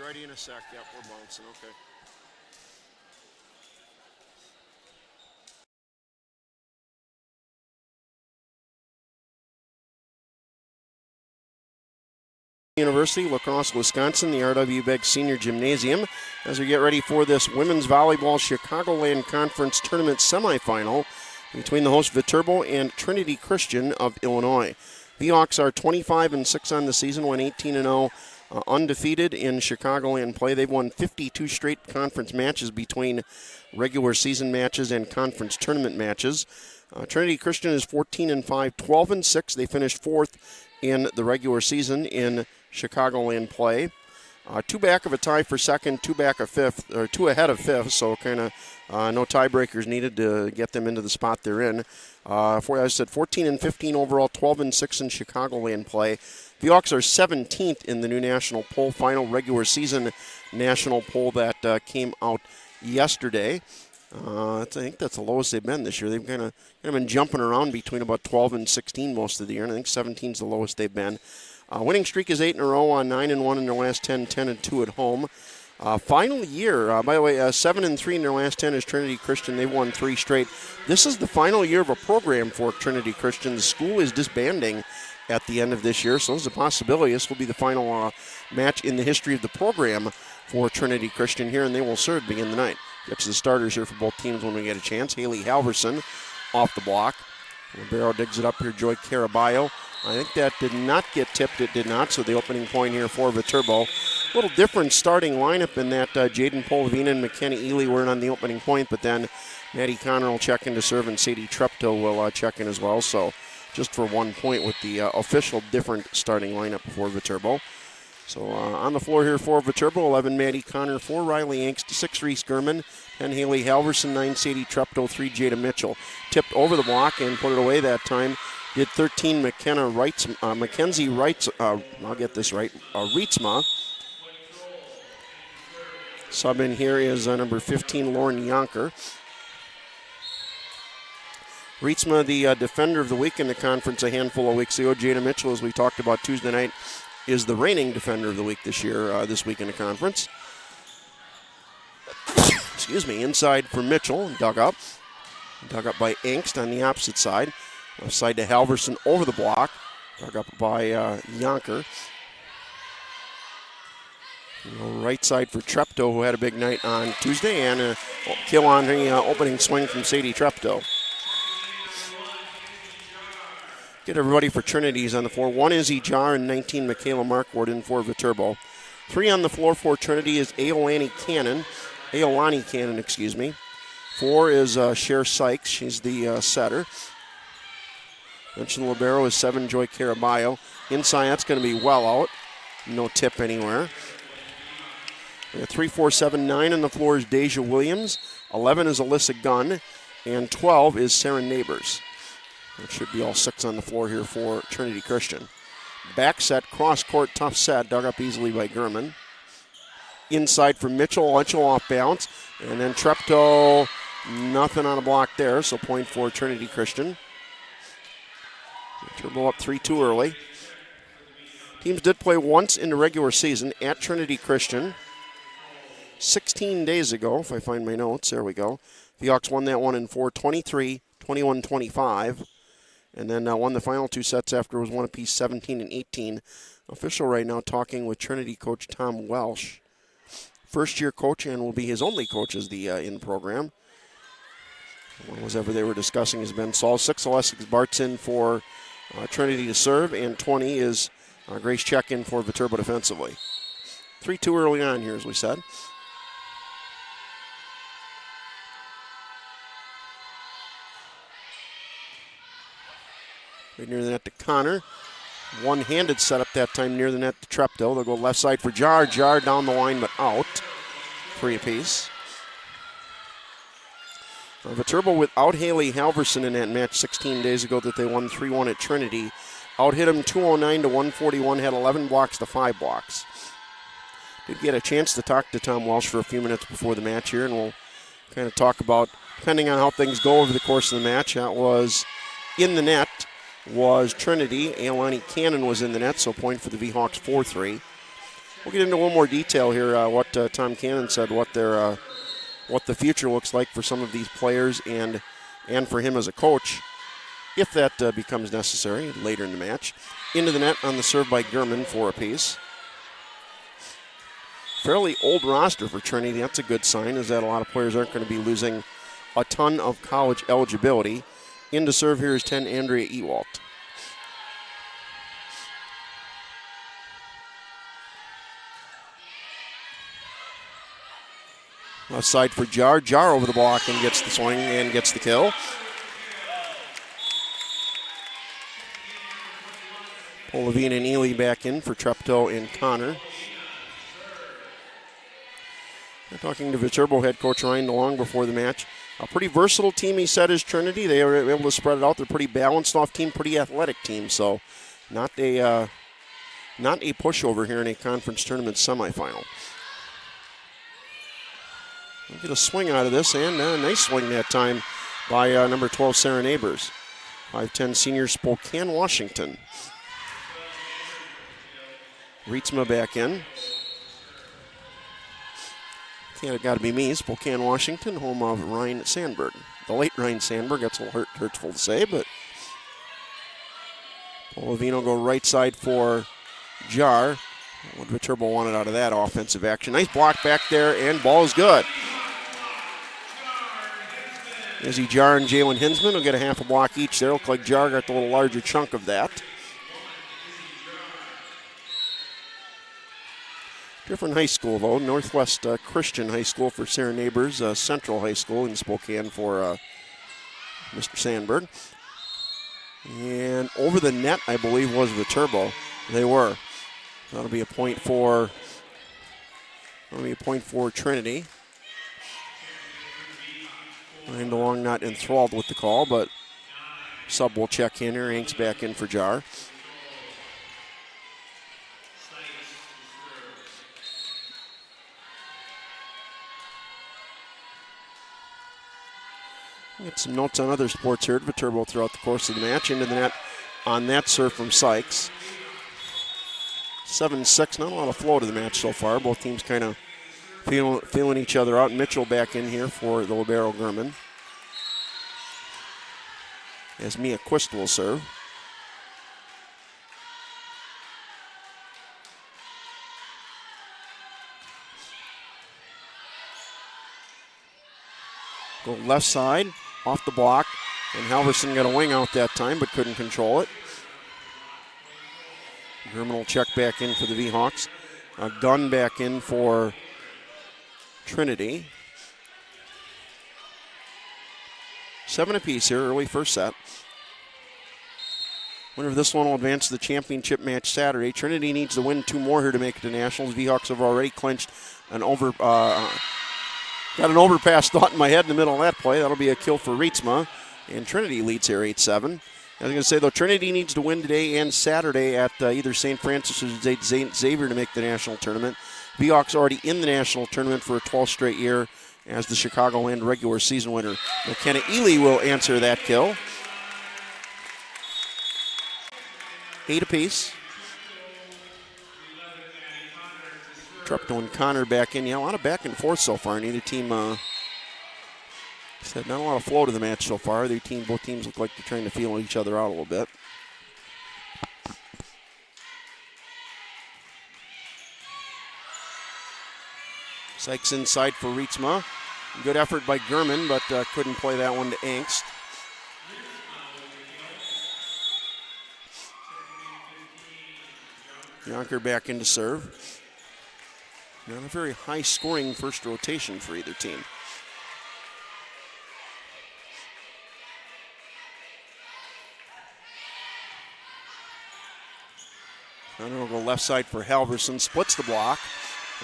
ready in a sec. Yep, we're bouncing. Okay. University, La Crosse, Wisconsin, the R.W. Begg Senior Gymnasium, as we get ready for this Women's Volleyball Chicagoland Conference Tournament Semifinal between the host Viterbo and Trinity Christian of Illinois. The Hawks are 25-6 on the season, went 18-0 undefeated in Chicagoland play. They've won 52 straight conference matches between regular season matches and conference tournament matches. Trinity Christian is 14-5, 12-6. They finished fourth in the regular season in Chicagoland play. Two back of a tie for second, two back of fifth, or two ahead of fifth, so kind of no tiebreakers needed to get them into the spot they're in. As I said, 14-15 overall, 12-6 in Chicagoland play. The Hawks are 17th in the new national poll, final regular season national poll that came out yesterday. I think that's the lowest they've been this year. They've kind of been jumping around between about 12 and 16 most of the year, and I think 17 is the lowest they've been. Winning streak is 8 in a row on 9-1 in their last 10, 10-2 at home. Final year, by the way, 7-3 in their last 10 is Trinity Christian. They've won 3 straight. This is the final year of a program for Trinity Christian. The school is disbanding at the end of this year, so there's a possibility this will be the final match in the history of the program for Trinity Christian here, and they will serve begin the night. Get to the starters here for both teams when we get a chance. Haley Halverson off the block. Barrow digs it up here, Joy Caraballo. I think that did not get tipped. It did not, so the opening point here for Viterbo. A little different starting lineup in that Jaden Polavina and McKenna Ely were in on the opening point, but then Maddie Connor will check in to serve, and Sadie Treptow will check in as well. So just for 1 point with the official different starting lineup for Viterbo. So on the floor here for Viterbo, 11 Maddie Connor, 4 Riley Angst, 6 Reese Gurman, 10 Haley Halverson, 9 Sadie Treptow, 3 Jada Mitchell. Tipped over the block and put it away that time. Did 13 Mackenzie Reitz, I'll get this right, Reitzma. Sub in here is number 15, Lauren Yonker. Reitzma, the defender of the week in the conference a handful of weeks ago. Jada Mitchell, as we talked about Tuesday night, is the reigning defender of the week this year, this week in the conference. Excuse me, inside for Mitchell, dug up. Dug up by Angst on the opposite side. Left side to Halverson over the block. Dug up by Yonker. Right side for Treptow, who had a big night on Tuesday, and a kill on the opening swing from Sadie Treptow. Get everybody for Trinity's on the floor. 1 Izzy Jar and 19 Michaela Markward in for Viterbo. 3 on the floor for Trinity is Aolani Cannon. 4 is Cher Sykes. She's the setter. Mentioned libero is 7 Joy Caraballo. Inside, that's going to be well out. No tip anywhere. 3, 4, 7, 9 on the floor is Deja Williams. 11 is Alyssa Gunn. And 12 is Sarah Neighbors. That should be all 6 on the floor here for Trinity Christian. Back set, cross court, tough set, dug up easily by Gurman. Inside for Mitchell, off bounce. And then Treptow, nothing on a block there, so point for Trinity Christian. Turbo up 3-2 early. Teams did play once in the regular season at Trinity Christian 16 days ago, if I find my notes. There we go. The Hawks won that one in 4, 23, 21-25. And then won the final 2 sets after it was one apiece, 17 and 18. Official right now talking with Trinity coach Tom Welsh. First-year coach and will be his only coach as the in program. What was ever they were discussing has been Saul. 6 Alessis Bart's in for Trinity to serve, and 20 is Grace Check in for Viterbo defensively. 3-2 early on here, as we said. Right near the net to Connor. One-handed setup that time near the net to Treptow. They'll go left side for Jar. Jar down the line, but out. 3 apiece. Viterbo without Haley Halverson in that match 16 days ago that they won 3-1 at Trinity. Out-hit him 209-141, had 11 blocks to 5 blocks. Did get a chance to talk to Tom Welsh for a few minutes before the match here, and we'll kind of talk about, depending on how things go over the course of the match, that was in the net was Trinity. Aolani Cannon was in the net, so point for the V-Hawks 4-3. We'll get into a little more detail here, what Tom Cannon said, what the future looks like for some of these players and for him as a coach, if that becomes necessary later in the match. Into the net on the serve by Gurman, 4 apiece. Fairly old roster for Trinity. That's a good sign, is that a lot of players aren't going to be losing a ton of college eligibility. In to serve here is 10, Andrea Ewalt. Left side for Jar. Jar over the block and gets the swing and gets the kill. Levine and Ely back in for Treptow and Connor. We're talking to Viterbo head coach Ryan DeLong before the match. A pretty versatile team, he said, is Trinity. They were able to spread it out. They're a pretty balanced off team, pretty athletic team. So not a pushover here in a conference tournament semifinal. We'll get a swing out of this, and a nice swing that time by number 12, Sarah Neighbors. 5'10" senior, Spokane, Washington. Rietzma back in. Can't have got to be me, Spokane, Washington, home of Ryan Sandberg. The late Ryan Sandberg, that's a little hurtful to say, but Levine will go right side for Jar. What Viterbo wanted out of that offensive action. Nice block back there, and ball is good. Izzy Jar and Jalen Hinsman will get a half a block each there. Look like Jar got the little larger chunk of that. Different high school, though. Northwest Christian High School for Sarah Neighbors. Central High School in Spokane for Mr. Sandberg. And over the net, I believe, was Viterbo. They were. That'll be a point for Trinity. Ryan DeLong not enthralled with the call, but sub will check in here. Hanks back in for Jar. Get some notes on other sports here at Viterbo throughout the course of the match. Into the net on that serve from Sykes. 7-6, not a lot of flow to the match so far. Both teams kind of feeling each other out. Mitchell back in here for the libero Gurman. As Mia Quist will serve. Go left side, off the block, and Halverson got a wing out that time but couldn't control it. Gurman will check back in for the V-Hawks. Gunn back in for Trinity. 7 apiece here, early first set. Winner of this one will advance to the championship match Saturday. Trinity needs to win 2 more here to make it to Nationals. V-Hawks have already clinched an got an overpass thought in my head in the middle of that play. That'll be a kill for Rietzma. And Trinity leads here 8-7. I was going to say, though, Trinity needs to win today and Saturday at either St. Francis or Xavier to make the national tournament. V-Hawks already in the national tournament for a 12th straight year as the Chicagoland regular season winner. McKenna Ely will answer that kill. 8 apiece. Treptow and Connor back in. Yeah, a lot of back and forth so far. Neither team said not a lot of flow to the match so far. Both teams look like they're trying to feel each other out a little bit. Sykes inside for Rietzma. Good effort by Gurman, but couldn't play that one to Angst. Yonker back into serve. Not a very high-scoring first rotation for either team. Connor will go left side for Halverson. Splits the block.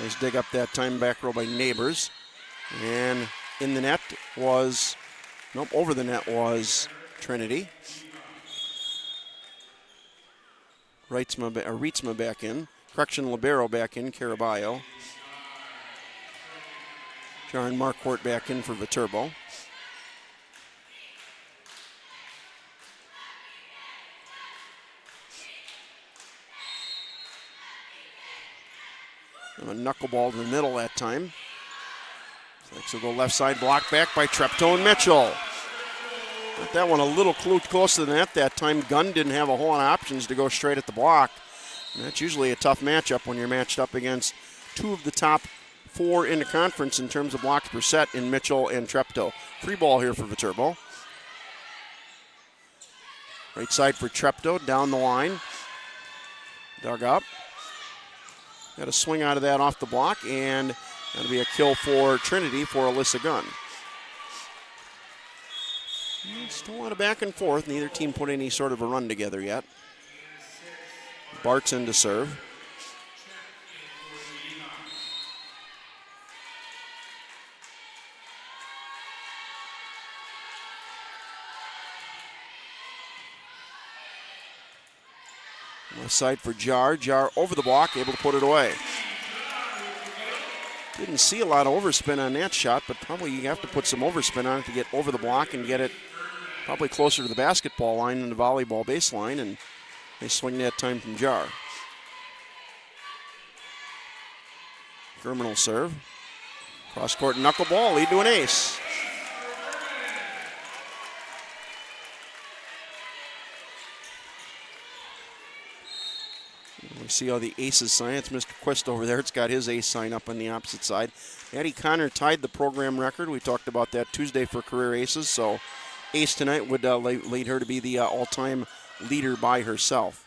Nice dig up that time, back row by Neighbors. And in the net was, over the net was Trinity. Rietzma back in. Correction, libero back in, Caraballo. Jaron Marquardt back in for Viterbo. A knuckleball to the middle that time. Next will go left side, blocked back by Treptow and Mitchell. Got that one a little close to the net that time. Gunn didn't have a whole lot of options to go straight at the block. And that's usually a tough matchup when you're matched up against two of the top 4 in the conference in terms of blocks per set in Mitchell and Treptow. Free ball here for Viterbo. Right side for Treptow, down the line. Dug up. Got a swing out of that off the block, and that'll be a kill for Trinity for Alyssa Gunn. Still a lot of back and forth. Neither team put any sort of a run together yet. Bart's in to serve. Left side for Jar. Jar over the block, able to put it away. Didn't see a lot of overspin on that shot, but probably you have to put some overspin on it to get over the block and get it probably closer to the basketball line than the volleyball baseline, and they swing that time from Jar. German will serve. Cross-court knuckleball, lead to an ace. We see how the aces sign. It's Mr. Quist over there. It's got his ace sign up on the opposite side. Addie Connor tied the program record. We talked about that Tuesday for career aces, so ace tonight would lead her to be the all-time leader by herself.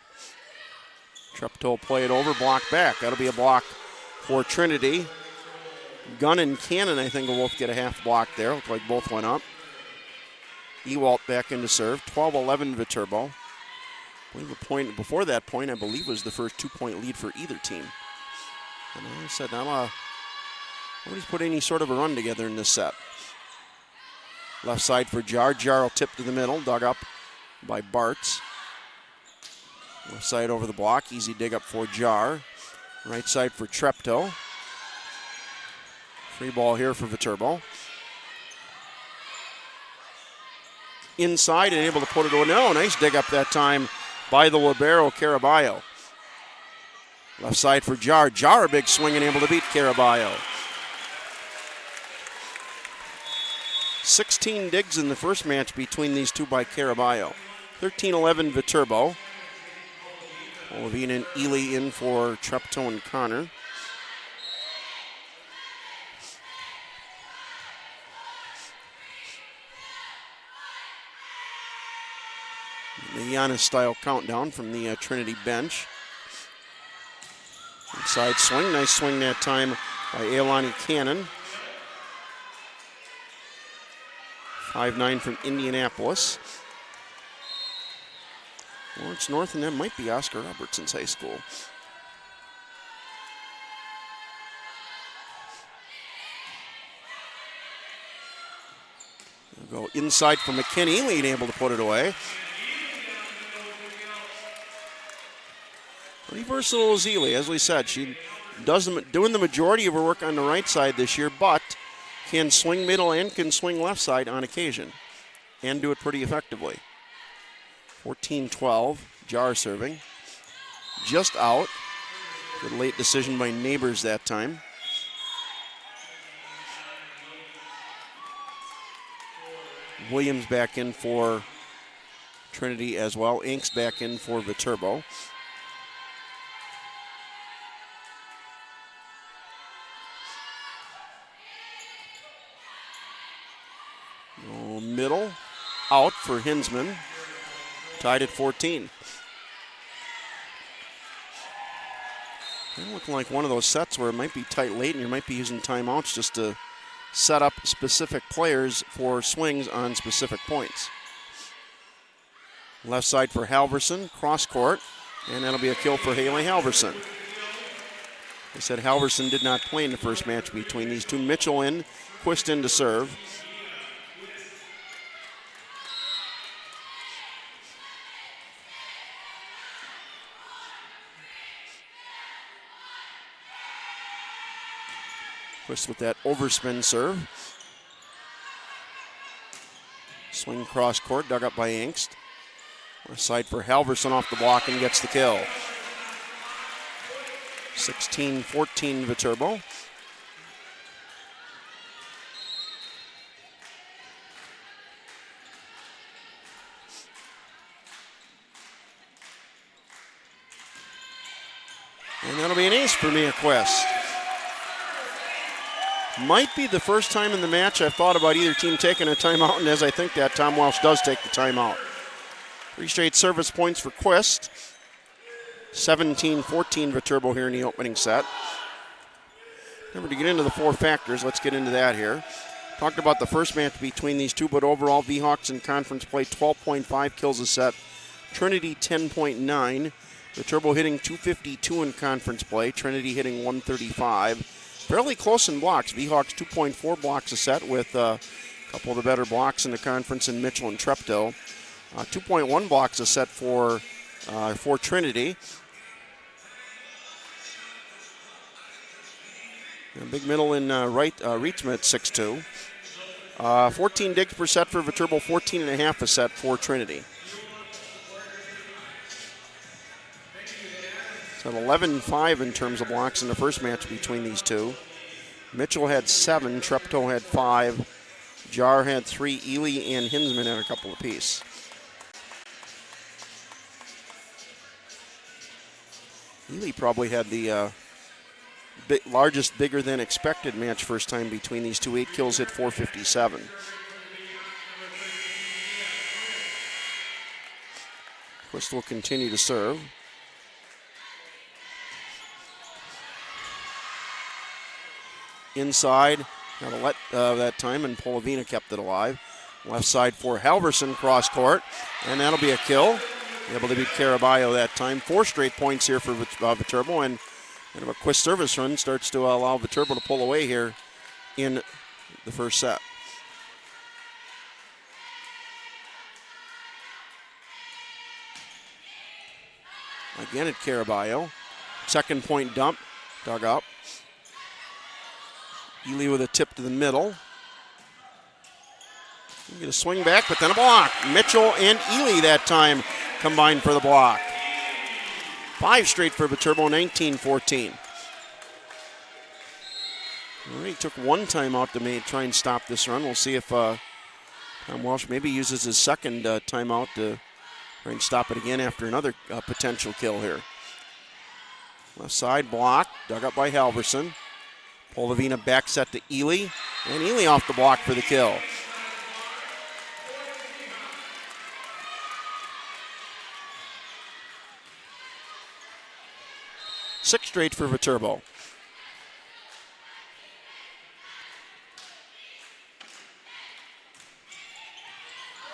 Treptow play it over, block back. That'll be a block for Trinity. Gunn and Cannon, I think, will both get a half block there. Look like both went up. Ewalt back into serve. 12-11 Viterbo. I believe a point before that point, I believe, was the first 2-point lead for either team. And like I said, nobody's put any sort of a run together in this set. Left side for Jar. Jar will tip to the middle, dug up by Bartz. Left side over the block, easy dig up for Jar. Right side for Treptow. Free ball here for Viterbo. Inside and able to put it away. No, nice dig up that time by the libero, Caraballo. Left side for Jar. Jar a big swing and able to beat Caraballo. 16 digs in the first match between these two by Caraballo. 13-11 Viterbo. Levine and Ely in for Treptow and Connor. The Giannis-style countdown from the Trinity bench. Inside swing, nice swing that time by Ailani Cannon. 5'9" from Indianapolis. Lawrence North, and that might be Oscar Robertson's high school. We'll go inside for McKinney, Ely able to put it away. Pretty versatile is Ely, as we said. She doing the majority of her work on the right side this year, but can swing middle and can swing left side on occasion and do it pretty effectively. 14-12, Jar serving. Just out. Good late decision by Neighbors that time. Williams back in for Trinity as well. Inks back in for Viterbo. Middle, out for Hinsman. Tied at 14. Looking like one of those sets where it might be tight late and you might be using timeouts just to set up specific players for swings on specific points. Left side for Halverson, cross court, and that'll be a kill for Haley Halverson. I said Halverson did not play in the first match between these two. Mitchell in, Quist in to serve. Quist with that overspin serve. Swing cross court, dug up by Angst. Left side for Halverson off the block and gets the kill. 16-14 Viterbo. And that'll be an ace for Mia Quest. Might be the first time in the match I've thought about either team taking a timeout, and as I think that, Tom Walsh does take the timeout. 3 straight service points for Quist. 17-14 Viterbo here in the opening set. Remember, to get into the 4 factors, let's get into that here. Talked about the first match between these two, but overall, V-Hawks in conference play 12.5 kills a set. Trinity 10.9. Viterbo hitting 252 in conference play. Trinity hitting 135. Fairly close in blocks. V-Hawks 2.4 blocks a set with a couple of the better blocks in the conference in Mitchell and Treptow. 2.1 blocks a set for Trinity. And big middle in Rietzma at 6'2". 14 digs per set for Viterbo, 14.5 a set for Trinity. So 11-5 in terms of blocks in the first match between these two. Mitchell had 7, Treptow had 5, Jar had 3, Ely and Hinsman had a couple apiece. Ely probably had the largest, bigger than expected match first time between these two. 8 kills, hit 457. Quist will continue to serve. Inside, got a let that time, and Polavina kept it alive. Left side for Halverson, cross court, and that'll be a kill. Able to beat Caraballo that time. 4 straight points here for Viterbo, and kind of a Quist service run starts to allow Viterbo to pull away here in the first set. Again at Caraballo. Second point dump, dug up. Ely with a tip to the middle. Get a swing back, but then a block. Mitchell and Ely that time combined for the block. 5 straight for Viterbo, 19-14. Already took 1 timeout to try and stop this run. We'll see if Tom Walsh maybe uses his second timeout to try and stop it again after another potential kill here. Left side block, dug up by Halverson. Polavina back set to Ely, and Ely off the block for the kill. Six straight for Viterbo.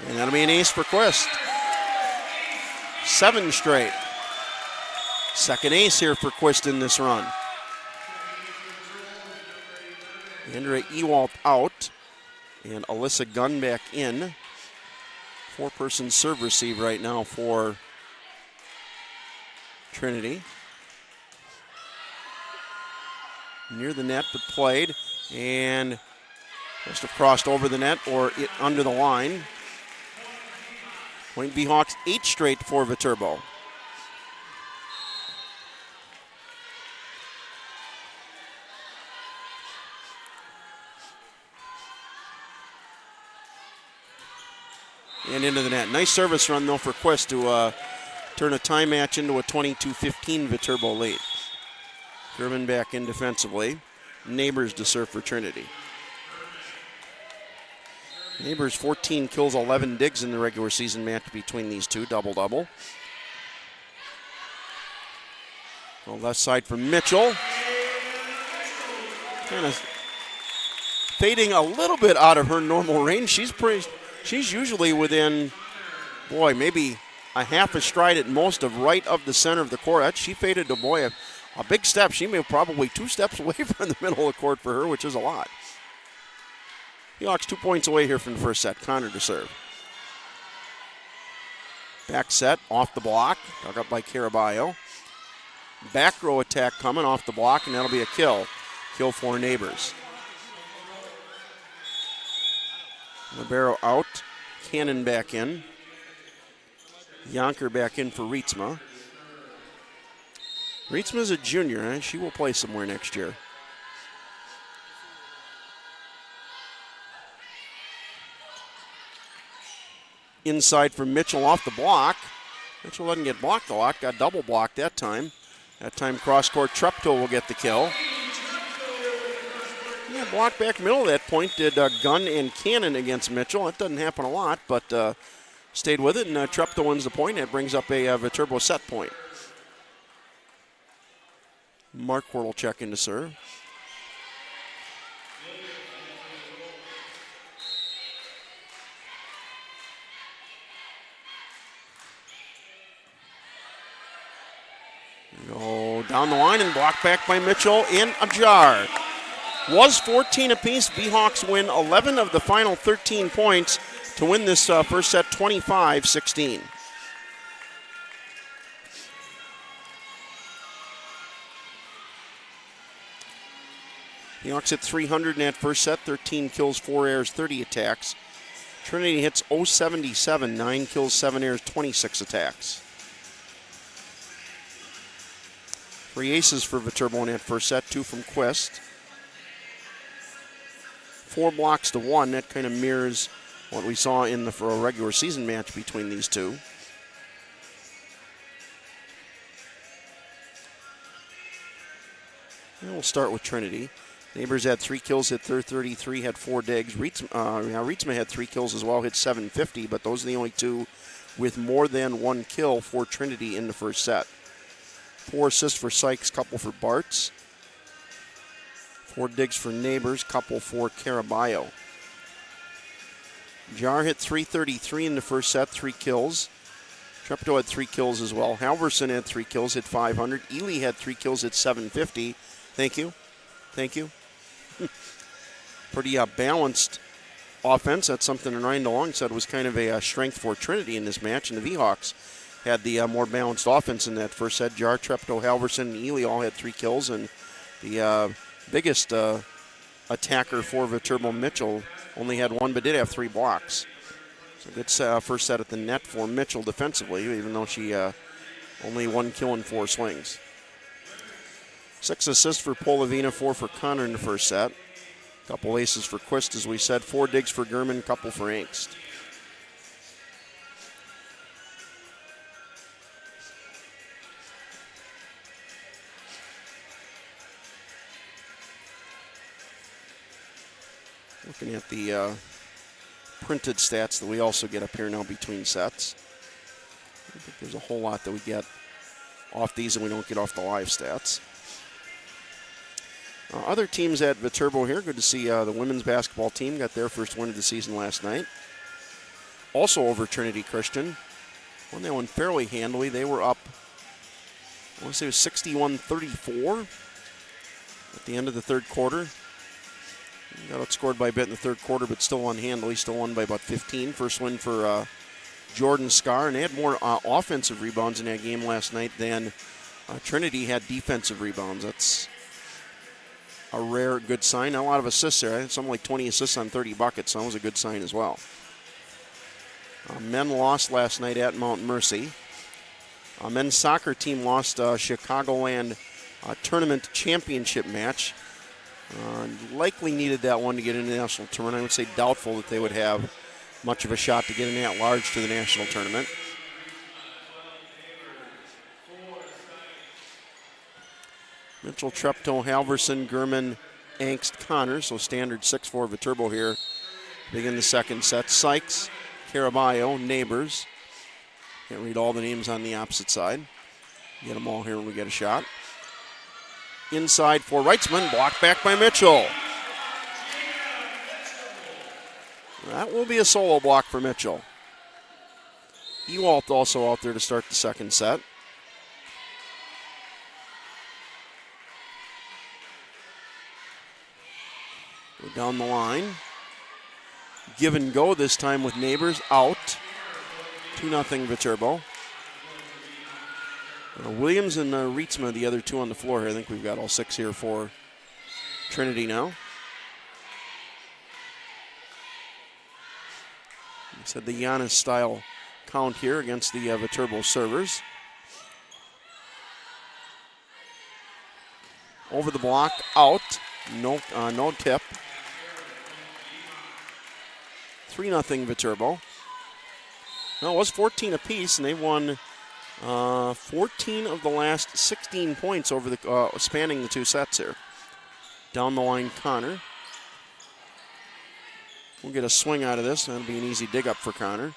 And that'll be an ace for Quist. 7 straight. Second ace here for Quist in this run. Andrea Ewalt out, and Alyssa Gunn back in. 4-person serve receive right now for Trinity. Near the net, but played, and must have crossed over the net or it under the line. Point V-Hawks 8 straight for Viterbo. And into the net. Nice service run, though, for Quist to turn a tie match into a 22-15 Viterbo lead. German back in defensively. Neighbors to serve for Trinity. Neighbors 14 kills, 11 digs in the regular season match between these two, double-double. Well, left side for Mitchell. Kind of fading a little bit out of her normal range. She's usually within, maybe a half a stride at most of right of the center of the court. She faded to, a big step. She may have probably 2 steps away from the middle of the court for her, which is a lot. Hawks 2 points away here from the first set. Connor to serve. Back set, off the block, dug up by Caraballo. Back row attack coming off the block, and that'll be a kill. Kill for Neighbors. Libero out, Cannon back in. Yonker back in for Rietzma. Rietzma's a junior, and she will play somewhere next year. Inside for Mitchell off the block. Mitchell doesn't get blocked a lot, got double blocked that time. That time cross-court Treptow will get the kill. Yeah, block back middle at that point did Gunn and Cannon against Mitchell. That doesn't happen a lot, but stayed with it, and Treptow wins the point. That brings up a Viterbo set point. Marquardt will check in to serve. Go down the line and blocked back by Mitchell in a jar. Was 14 apiece. V-Hawks win 11 of the final 13 points to win this first set 25-16. V-Hawks hit 300 in that first set, 13 kills, 4 errors, 30 attacks. Trinity hits 077, 9 kills, 7 errors, 26 attacks. 3 aces for Viterbo in that first set, 2 from Quist. 4 blocks to 1. That kind of mirrors what we saw in the for a regular season match between these two. And we'll start with Trinity. Neighbors had 3 kills, hit 33, had 4 digs. Rietzma had 3 kills as well, hit 750, but those are the only 2 with more than 1 kill for Trinity in the first set. 4 assists for Sykes, couple for Bartz. 4 digs for Neighbors, couple for Caraballo. Jar hit 333 in the first set, 3 kills. Treptow had 3 kills as well. Halverson had 3 kills, hit 500. Ely had 3 kills, hit 750. Thank you. Pretty balanced offense. That's something Ryan DeLong said was kind of a strength for Trinity in this match, and the V-Hawks had the more balanced offense in that first set. Jar, Treptow, Halverson, and Ely all had 3 kills, and the biggest attacker for Viterbo, Mitchell, only had 1 but did have 3 blocks. So good first set at the net for Mitchell defensively, even though she only 1 kill and 4 swings. 6 assists for Polavina, 4 for Connor in the first set. Couple aces for Quist, as we said. 4 digs for Gurman, couple for Angst. Looking at the printed stats that we also get up here now between sets. I think there's a whole lot that we get off these and we don't get off the live stats. Other teams at Viterbo here, good to see the women's basketball team got their first win of the season last night. Also over Trinity Christian. Won that one fairly handily. They were up, I want to say it was 61-34 at the end of the third quarter. Got outscored by a bit in the third quarter, but still won handily. Still won by about 15. First win for Jordan Scar, and they had more offensive rebounds in that game last night than Trinity had defensive rebounds. That's a rare good sign. Not a lot of assists there. I had something like 20 assists on 30 buckets, so that was a good sign as well. Men lost last night at Mount Mercy. Men's soccer team lost Chicagoland tournament championship match. Likely needed that one to get into the national tournament. I would say doubtful that they would have much of a shot to get in at large to the national tournament. Mitchell, Treptow, Halverson, Gurman, Angst, Connor. So standard 6-4 Viterbo here. Begin the second set. Sykes, Caraballo, Neighbors. Can't read all the names on the opposite side. Get them all here when we get a shot. Inside for Reitzman, blocked back by Mitchell. That will be a solo block for Mitchell. Ewalt also out there to start the second set. Go down the line. Give and go this time with Neighbors out. 2-0 Viterbo. Williams and Rietzma, the other 2 on the floor here. I think we've got all 6 here for Trinity now. I said the Giannis style count here against the Viterbo servers. Over the block, out. No tip. 3-0 Viterbo. No, it was 14 apiece, and they won 14 of the last 16 points over the spanning the two sets here. Down the line, Connor. We'll get a swing out of this. That'll be an easy dig up for Connor.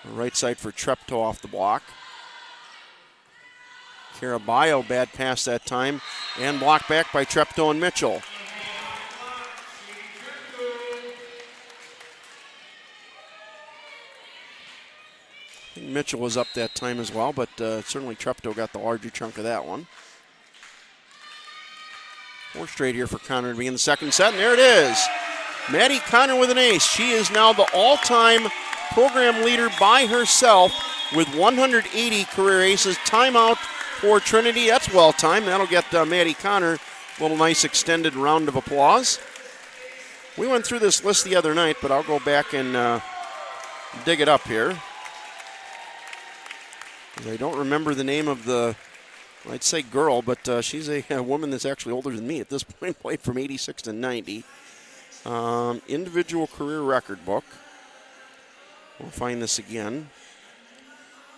Right side for Treptow off the block. Caraballo, bad pass that time, and blocked back by Treptow and Mitchell. I think Mitchell was up that time as well, but certainly Treptow got the larger chunk of that one. 4 straight here for Connor to be in the second set, and there it is. Maddie Connor with an ace. She is now the all-time program leader by herself with 180 career aces. Timeout for Trinity. That's well timed. That'll get Maddie Connor a little nice extended round of applause. We went through this list the other night, but I'll go back and dig it up here. I don't remember the name of the, I'd say girl, but she's a woman that's actually older than me at this point, played from 86 to 90. Individual career record book. We'll find this again.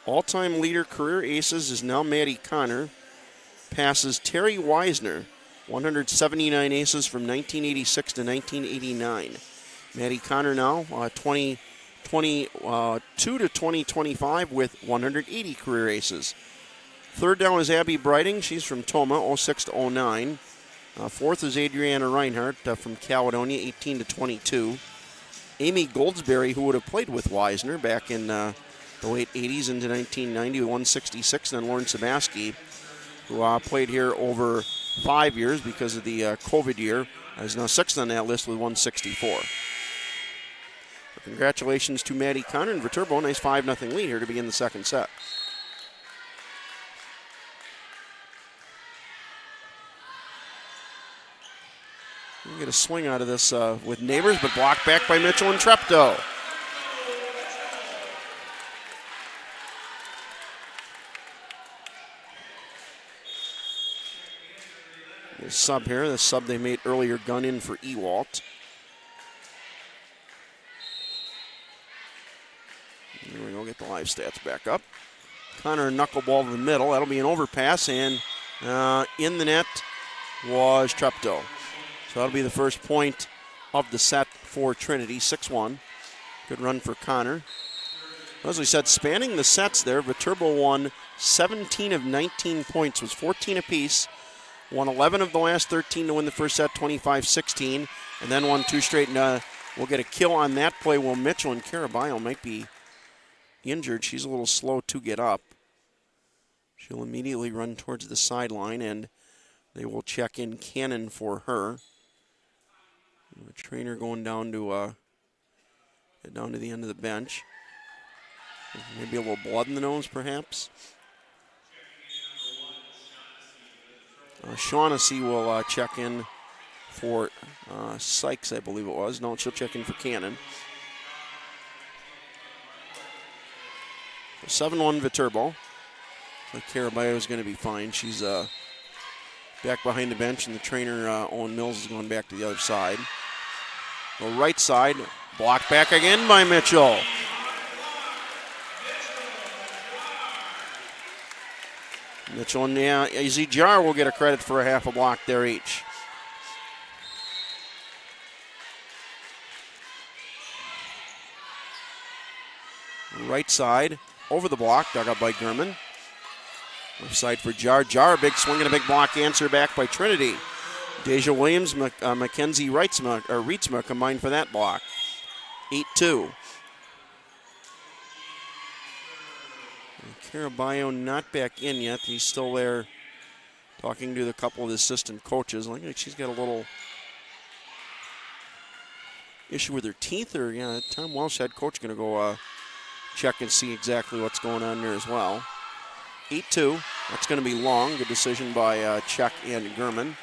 All-time leader career aces is now Maddie Connor. Passes Terry Weisner, 179 aces from 1986 to 1989. Maddie Connor now 22 to 2025 with 180 career aces. Third down is Abby Brighting. She's from Toma, 06 to 09. Fourth is Adriana Reinhardt from Caledonia, 18 to 22. Amy Goldsberry, who would have played with Weisner back in the late 80s into 1990 with 166. And then Lauren Sabaski, who played here over 5 years because of the COVID year, is now sixth on that list with 164. Congratulations to Maddie Connor and Viterbo. Nice 5-0 lead here to begin the second set. We'll get a swing out of this with Neighbors, but blocked back by Mitchell and Treptow. The sub here, the sub they made earlier, gun in for Ewalt. There we go, get the live stats back up. Connor knuckleball to the middle. That'll be an overpass, and in the net was Treptow. So that'll be the first point of the set for Trinity, 6-1. Good run for Connor. As we said, spanning the sets there, Viterbo won 17 of 19 points, was 14 apiece. Won 11 of the last 13 to win the first set, 25-16, and then won 2 straight. And we'll get a kill on that play. Will Mitchell and Caraballo might be injured. She's a little slow to get up. She'll immediately run towards the sideline, and they will check in Cannon for her. The trainer going down to the end of the bench. Maybe a little blood in the nose, perhaps. Shaughnessy will check in for Sykes, I believe it was. No, she'll check in for Cannon. 7-1 Viterbo. Like Caraballo is going to be fine. She's back behind the bench, and the trainer, Owen Mills, is going back to the other side. The right side, blocked back again by Mitchell. Mitchell and AZ Jar will get a credit for a half a block there each. Right side, over the block, dug up by Gurman. Left side for Jar. Jar, big swing and a big block answer back by Trinity. Deja Williams, Mackenzie Reitzma combined for that block. 8-2. Caraballo not back in yet. He's still there talking to a couple of the assistant coaches. Looks like she's got a little issue with her teeth. Or Tom Welsh, head coach, going to go check and see exactly what's going on there as well. 8-2. That's going to be long. Good decision by Chuck and Gurman.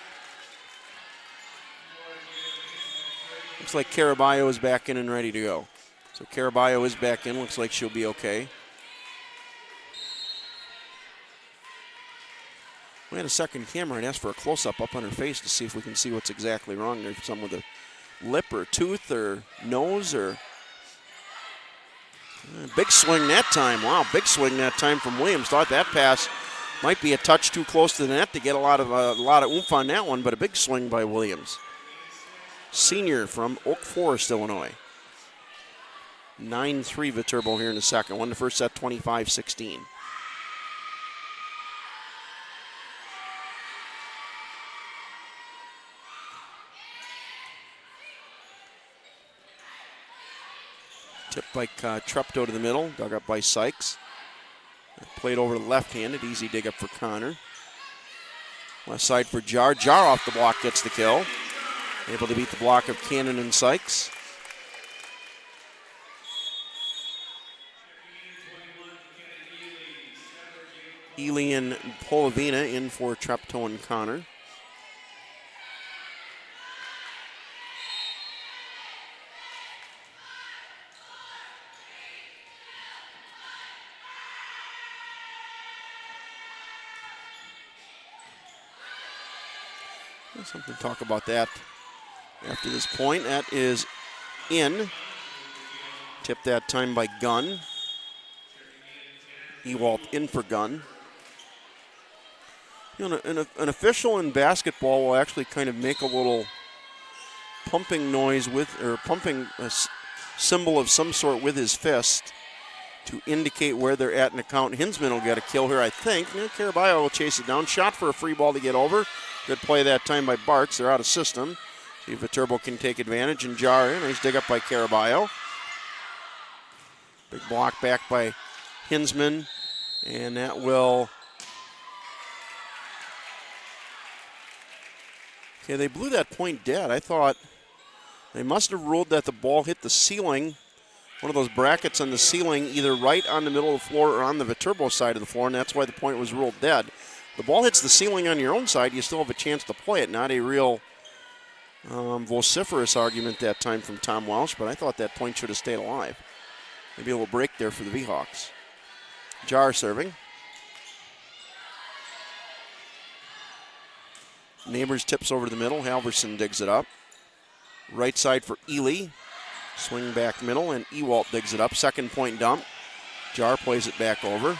Looks like Caraballo is back in and ready to go. So Caraballo is back in. Looks like she'll be okay. We had a second camera and asked for a close-up up on her face to see if we can see what's exactly wrong there. Some with a lip or tooth or nose or... Big swing that time. Wow, big swing that time from Williams. Thought that pass might be a touch too close to the net to get a lot of oomph on that one, but a big swing by Williams. Senior from Oak Forest, Illinois. 9-3 Viterbo here in the second. Won the first set 25-16. Tipped by Treptow to the middle, dug up by Sykes. Played over the left-handed, easy dig up for Connor. Left side for Jar. Jar off the block gets the kill. Able to beat the block of Cannon and Sykes. Ely and Polavina in for Treptow and Connor. Something to talk about that after this point. That is in. Tipped that time by Gunn. Ewalt in for Gunn. You know, an official in basketball will actually kind of make a little pumping noise with, or pumping a symbol of some sort with his fist to indicate where they're at in the count. Hinsman will get a kill here, I think. Caraballo will chase it down. Shot for a free ball to get over. Good play that time by Bartz. They're out of system. See if Viterbo can take advantage and jar in. Nice dig up by Caraballo. Big block back by Hinsman. And that will... Okay, they blew that point dead. I thought they must have ruled that the ball hit the ceiling, one of those brackets on the ceiling, either right on the middle of the floor or on the Viterbo side of the floor, and that's why the point was ruled dead. The ball hits the ceiling on your own side, you still have a chance to play it. Not a real vociferous argument that time from Tom Welsh, but I thought that point should have stayed alive. Maybe a little break there for the V-Hawks. Jar serving. Neighbors tips over to the middle. Halverson digs it up. Right side for Ely. Swing back middle, and Ewalt digs it up. Second point dump. Jar plays it back over.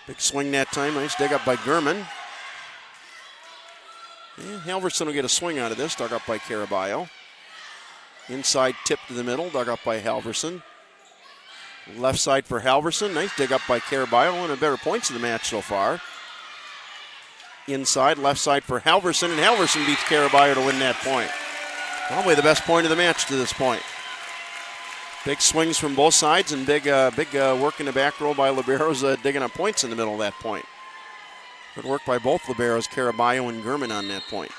Big swing that time. Nice dig up by Gurman. And Halverson will get a swing out of this. Dug up by Caraballo. Inside tip to the middle. Dug up by Halverson. Left side for Halverson. Nice dig up by Caraballo. One of the better points of the match so far. Inside, left side for Halverson, and Halverson beats Caraballo to win that point. Probably the best point of the match to this point. Big swings from both sides and big work in the back row by liberos digging up points in the middle of that point. Good work by both liberos, Caraballo and Gurman on that point.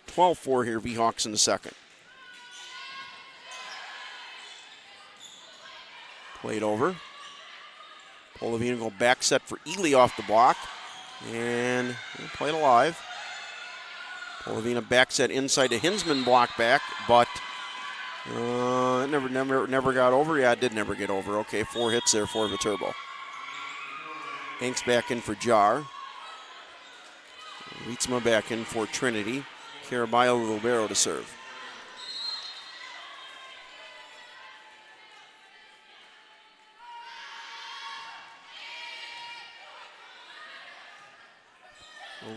12-4 here, V-Hawks in the second. Played over. Polavina go back set for Ely off the block. And played alive. Polavina back set inside to Hinsman block back, but it never got over. Yeah, it did never get over. Okay, 4 hits there for Viterbo. Hanks back in for Jar. Rietzma back in for Trinity. Caraballo Libero to serve.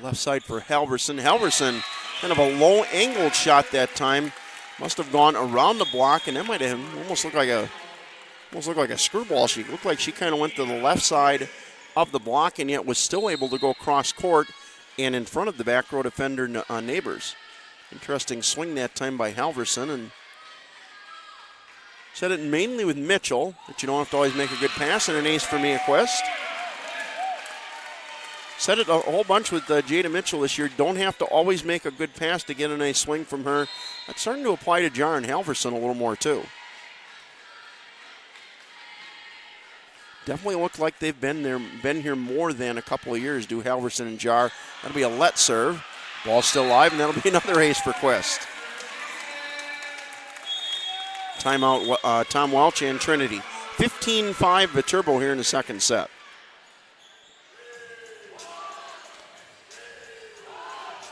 Left side for Halverson. Halverson, kind of a low-angled shot that time. Must have gone around the block, and that might have almost looked like a screwball. She looked like she kind of went to the left side of the block, and yet was still able to go cross court and in front of the back row defender Neighbors. Interesting swing that time by Halverson, and said it mainly with Mitchell that you don't have to always make a good pass, and an ace for Mia Quist. Said it a whole bunch with Jada Mitchell this year. Don't have to always make a good pass to get a nice swing from her. That's starting to apply to Jar and Halverson a little more too. Definitely look like they've been here more than a couple of years, do Halverson and Jar. That'll be a let serve. Ball's still alive, and that'll be another ace for Quist. Timeout, Tom Welch and Trinity. 15-5 Viterbo here in the second set.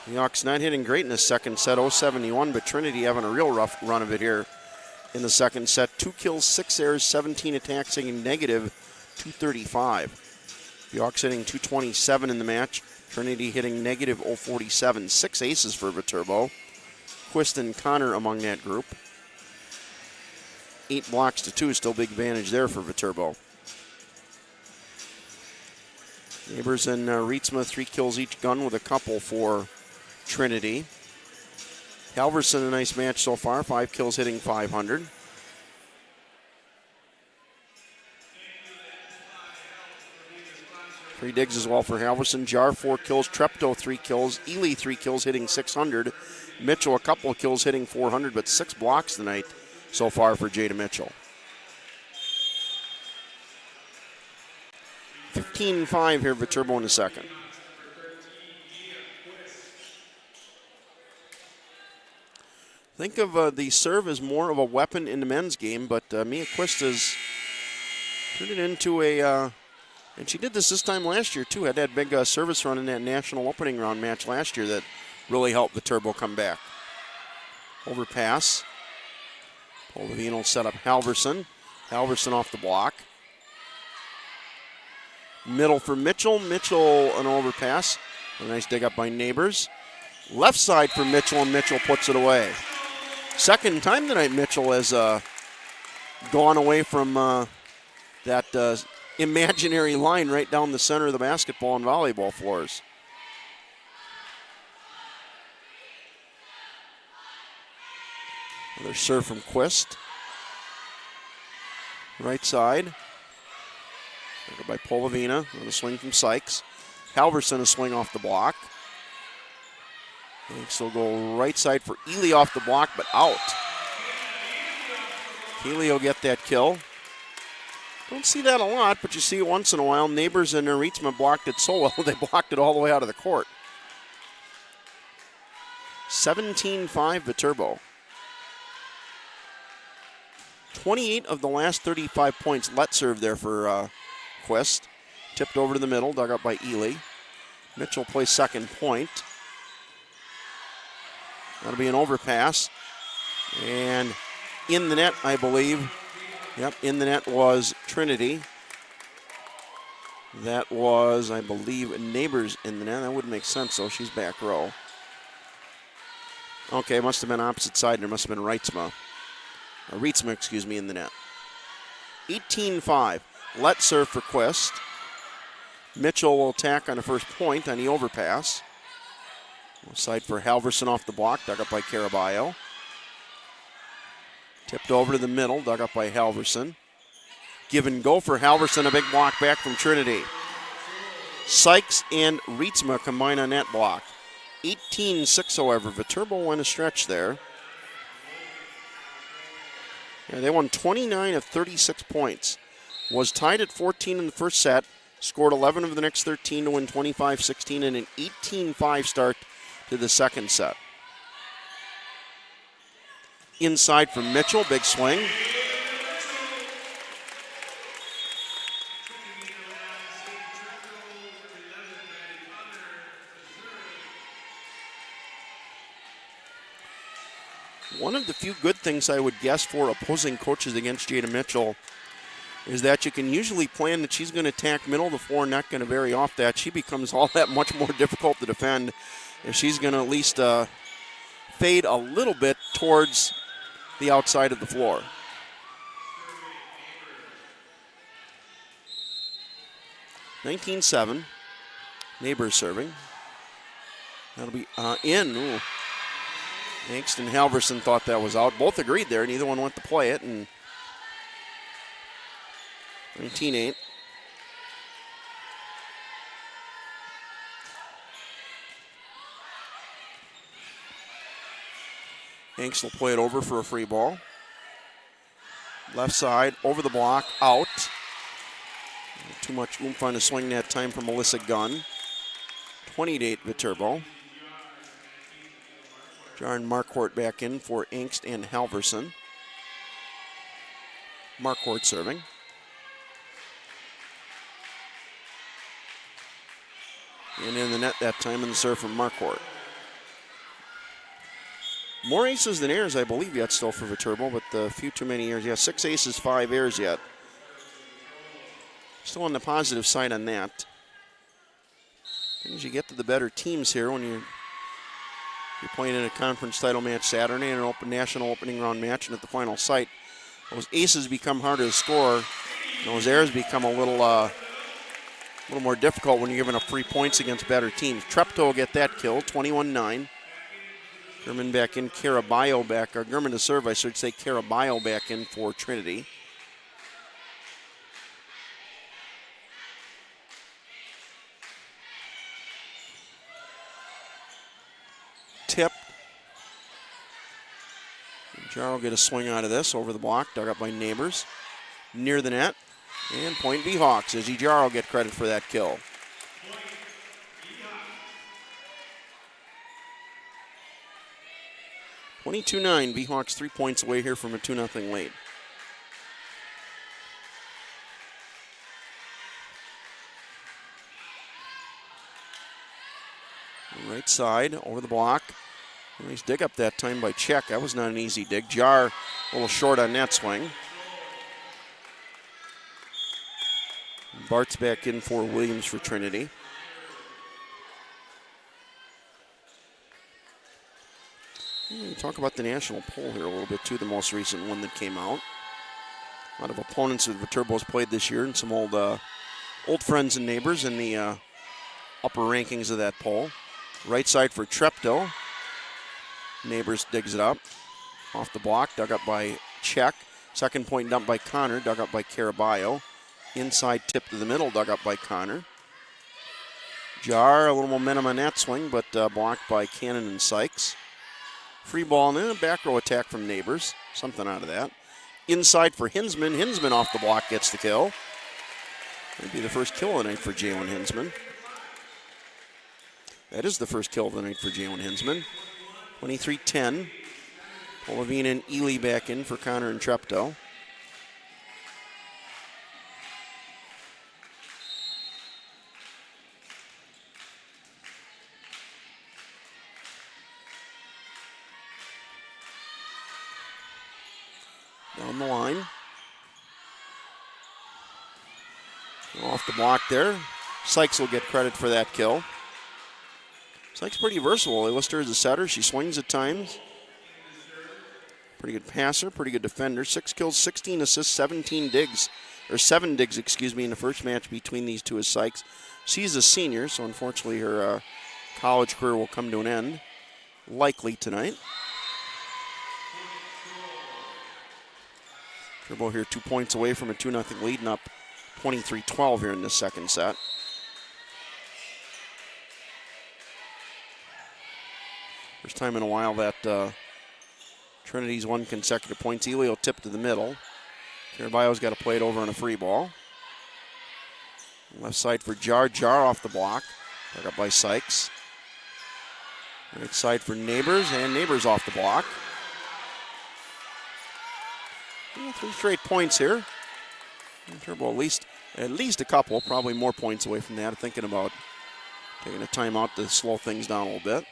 The Hawks not hitting great in the second set, 0-71, but Trinity having a real rough run of it here in the second set. 2 kills, 6 errors, 17 attacks, hitting negative 235. The Hawks hitting 227 in the match. Trinity hitting negative 047. 6 aces for Viterbo. Quist and Connor among that group. 8 blocks to 2, still big advantage there for Viterbo. Neighbors and Rietzma, 3 kills each gun with a couple for Trinity. Halverson, a nice match so far, 5 kills hitting 500. Three digs as well for Halverson. Jar, 4 kills. Treptow, 3 kills. Ely, 3 kills hitting 600. Mitchell, a couple of kills hitting 400, but 6 blocks tonight so far for Jada Mitchell. 15-5 here, Viterbo in the second. Think of the serve as more of a weapon in the men's game, but Mia Quist has turned it into a, and she did this time last year too, had that big service run in that national opening round match last year that really helped Viterbo come back. Overpass. Polavino set up Halverson. Halverson off the block. Middle for Mitchell. Mitchell an overpass. A nice dig up by Neighbors. Left side for Mitchell, and Mitchell puts it away. Second time tonight Mitchell has gone away from that imaginary line right down the center of the basketball and volleyball floors. Another serve from Quist. Right side. By Polavina. On a swing from Sykes. Halverson a swing off the block. Next will go right side for Ely off the block, but out. Keeley will get that kill. Don't see that a lot, but you see it once in a while. Neighbors and Rietzma blocked it so well, they blocked it all the way out of the court. 17-5 Viterbo. 28 of the last 35 points let serve there for Quist. Tipped over to the middle, dug up by Ely. Mitchell plays second point. That'll be an overpass. And in the net, I believe. Yep, in the net was Trinity. That was, I believe, Neighbors in the net. That wouldn't make sense, though. She's back row. Okay, must have been opposite side. There must have been Rietzma, in the net. 18-5. Let serve for Quist. Mitchell will attack on the first point on the overpass. Side for Halverson off the block, dug up by Caraballo. Tipped over to the middle, dug up by Halverson. Give and go for Halverson, a big block back from Trinity. Sykes and Rietzma combine on that block. 18-6, however. Viterbo went a stretch there. Yeah, they won 29 of 36 points. Was tied at 14 in the first set. Scored 11 of the next 13 to win 25-16 and an 18-5 start to the second set. Inside from Mitchell, big swing. One of the few good things I would guess for opposing coaches against Jada Mitchell is that you can usually plan that she's going to attack middle of the floor, not going to vary off that. She becomes all that much more difficult to defend if she's going to at least fade a little bit towards the outside of the floor. (19-7). Neighbors serving. That'll be in. Ooh. Angst and Halverson thought that was out. Both agreed there. Neither one went to play it. And 19-8. Angst will play it over for a free ball. Left side, over the block, out. Too much oomph on the swing that time for Melissa Gunn. 20-8 Viterbo. Jaren Marquardt back in for Angst and Halverson. Marquardt serving. And in the net that time in the serve from Marquardt. More aces than errors, I believe, yet still for Viterbo, but a few too many errors. Yeah, 6 aces, 5 errors yet. Still on the positive side on that. As you get to the better teams here when you're playing in a conference title match Saturday and an national opening round match, and at the final site, those aces become harder to score. Those errors become a little more difficult when you're giving up free points against better teams. Treptow will get that kill, 21-9. German back in, Caraballo back, or German to serve, I should say, Caraballo back in for Trinity. Tip. Jar will get a swing out of this over the block, dug up by Neighbors. Near the net, and point V Hawks. Izzy Jar will get credit for that kill. (22-9). V-Hawks 3 points away here from a 2-0 lead. Right side, over the block. Nice dig up that time by Czech. That was not an easy dig. Jar a little short on that swing. Bart's back in for Williams for Trinity. We'll talk about the national poll here a little bit too, the most recent one that came out. A lot of opponents that Viterbo's played this year and some old friends and neighbors in the upper rankings of that poll. Right side for Treptow. Neighbors digs it up. Off the block, dug up by Czech. Second point dumped by Connor, dug up by Caraballo. Inside tip to the middle, dug up by Connor. Jar, a little momentum on that swing, but blocked by Cannon and Sykes. Free ball and then a back row attack from Neighbors. Something out of that. Inside for Hinsman. Hinsman off the block gets the kill. Maybe the first kill of the night for Jalen Hinsman. That is the first kill of the night for Jalen Hinsman. 23-10. Polavina and Ely back in for Connor and Treptow. Down the line. Off the block there. Sykes will get credit for that kill. Sykes pretty versatile. They list her as a setter. She swings at times. Pretty good passer, pretty good defender. 6 kills, 16 assists, 7 digs in the first match between these two as Sykes. She's a senior, so unfortunately her college career will come to an end, likely tonight. Turbo here 2 points away from a 2-0 lead and up 23-12 here in the second set. First time in a while that Trinity's won consecutive points. Ely will tip to the middle. Caraballo's got to play it over on a free ball. Left side for Jar. Jar off the block. Dug up by Sykes. Right side for Neighbors, and Neighbors off the block. 3 straight points here. Turbo at least a couple, probably more points away from that. Thinking about taking a timeout to slow things down a little bit.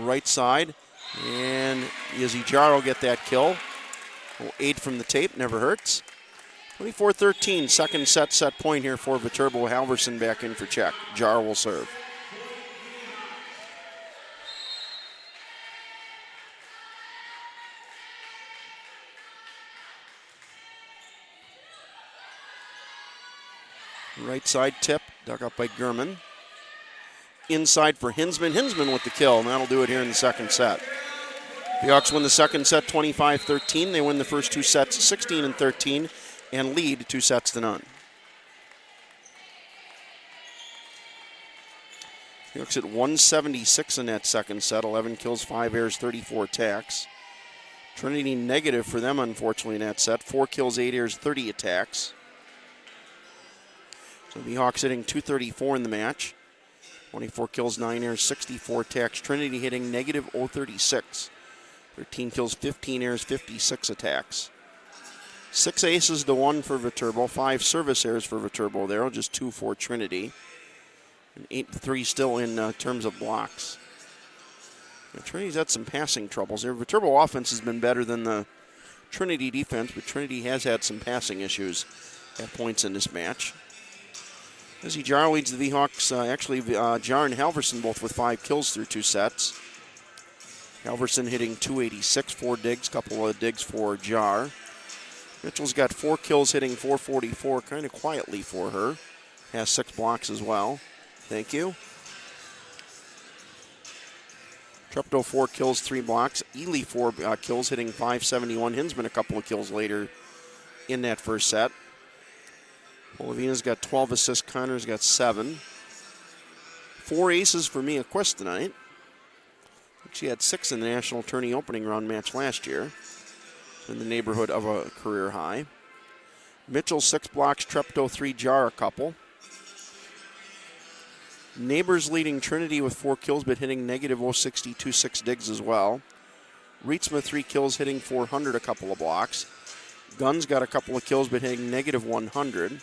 Right side, and Izzy Jar will get that kill. 8 from the tape, never hurts. 24-13, second set point here for Viterbo. Halverson back in for Czech. Jar will serve. Right side tip, dug up by Gurman. Inside for Hinsman. Hinsman with the kill, and that'll do it here in the second set. The Hawks win the second set 25-13. They win the first 2 sets 16-13 and lead 2 sets to none. The Hawks at 176 in that second set. 11 kills, 5 errors, 34 attacks. Trinity negative for them, unfortunately, in that set. 4 kills, 8 errors, 30 attacks. So the Hawks hitting .234 in the match. 24 kills, 9 errors, 64 attacks. Trinity hitting negative .036. 13 kills, 15 errors, 56 attacks. 6 aces to 1 for Viterbo, 5 service errors for Viterbo there, just 2 for Trinity. And 8-3 still in terms of blocks. Now, Trinity's had some passing troubles there. Viterbo offense has been better than the Trinity defense, but Trinity has had some passing issues at points in this match. Izzy Jar leads the V-Hawks. Jar and Halverson both with 5 kills through 2 sets. Halverson hitting .286, 4 digs, couple of digs for Jar. Mitchell's got 4 kills, hitting .444, kind of quietly for her. Has 6 blocks as well. Thank you. Treptow 4 kills, 3 blocks. Ely 4 kills, hitting .571. Hinsman a couple of kills later in that first set. Polavina's got 12 assists. Connor's got 7. 4 aces for Mia Quist tonight. She had 6 in the national tourney opening round match last year. In the neighborhood of a career high. Mitchell 6 blocks, Treptow 3, Jar a couple. Neighbors leading Trinity with 4 kills, but hitting negative .062, 6 digs as well. Rietsma 3 kills, hitting .400, a couple of blocks. Gunn's got a couple of kills, but hitting negative .100.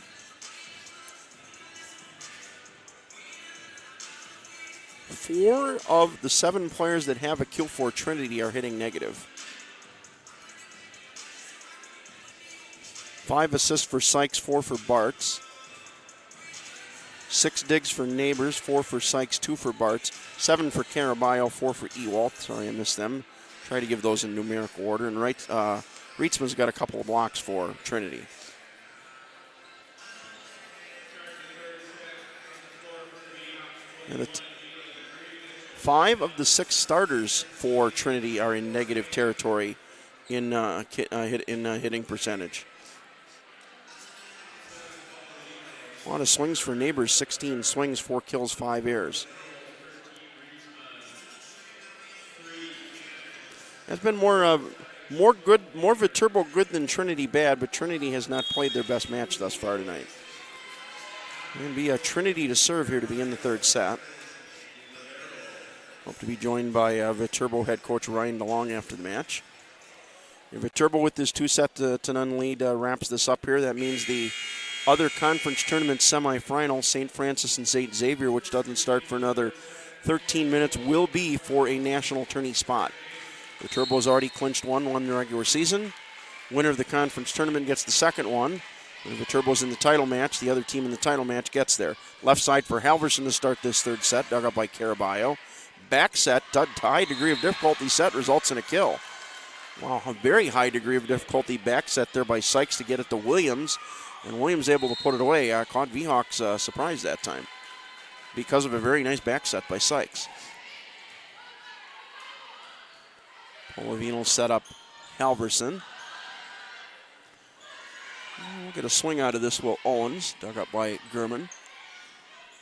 Four of the 7 players that have a kill for Trinity are hitting negative. 5 assists for Sykes, 4 for Bartz. 6 digs for Neighbors, 4 for Sykes, 2 for Bartz. 7 for Caraballo, 4 for Ewalt. Sorry, I missed them. Try to give those in numerical order. And Rietsman's got a couple of blocks for Trinity. And 5 of the 6 starters for Trinity are in negative territory in hitting percentage. A lot of swings for Neighbors, 16 swings, 4 kills, 5 errors. That's been more Viterbo good than Trinity bad, but Trinity has not played their best match thus far tonight. Going to be a Trinity to serve here to begin the 3rd set. Hope to be joined by Viterbo head coach Ryan DeLong after the match. Viterbo with this 2-set-to-none lead wraps this up here. That means the other conference tournament semifinal, St. Francis and St. Xavier, which doesn't start for another 13 minutes, will be for a national tourney spot. Viterbo's already clinched one in the regular season. Winner of the conference tournament gets the second one. When Viterbo's in the title match, the other team in the title match gets there. Left side for Halverson to start this 3rd set, dug up by Caraballo. Back set, high degree of difficulty set, results in a kill. Wow, a very high degree of difficulty back set there by Sykes to get it to Williams. And Williams able to put it away. Caught V-Hawks surprised that time because of a very nice back set by Sykes. Polavino set up Halverson. We'll get a swing out of this, Will Owens, dug up by Gurman.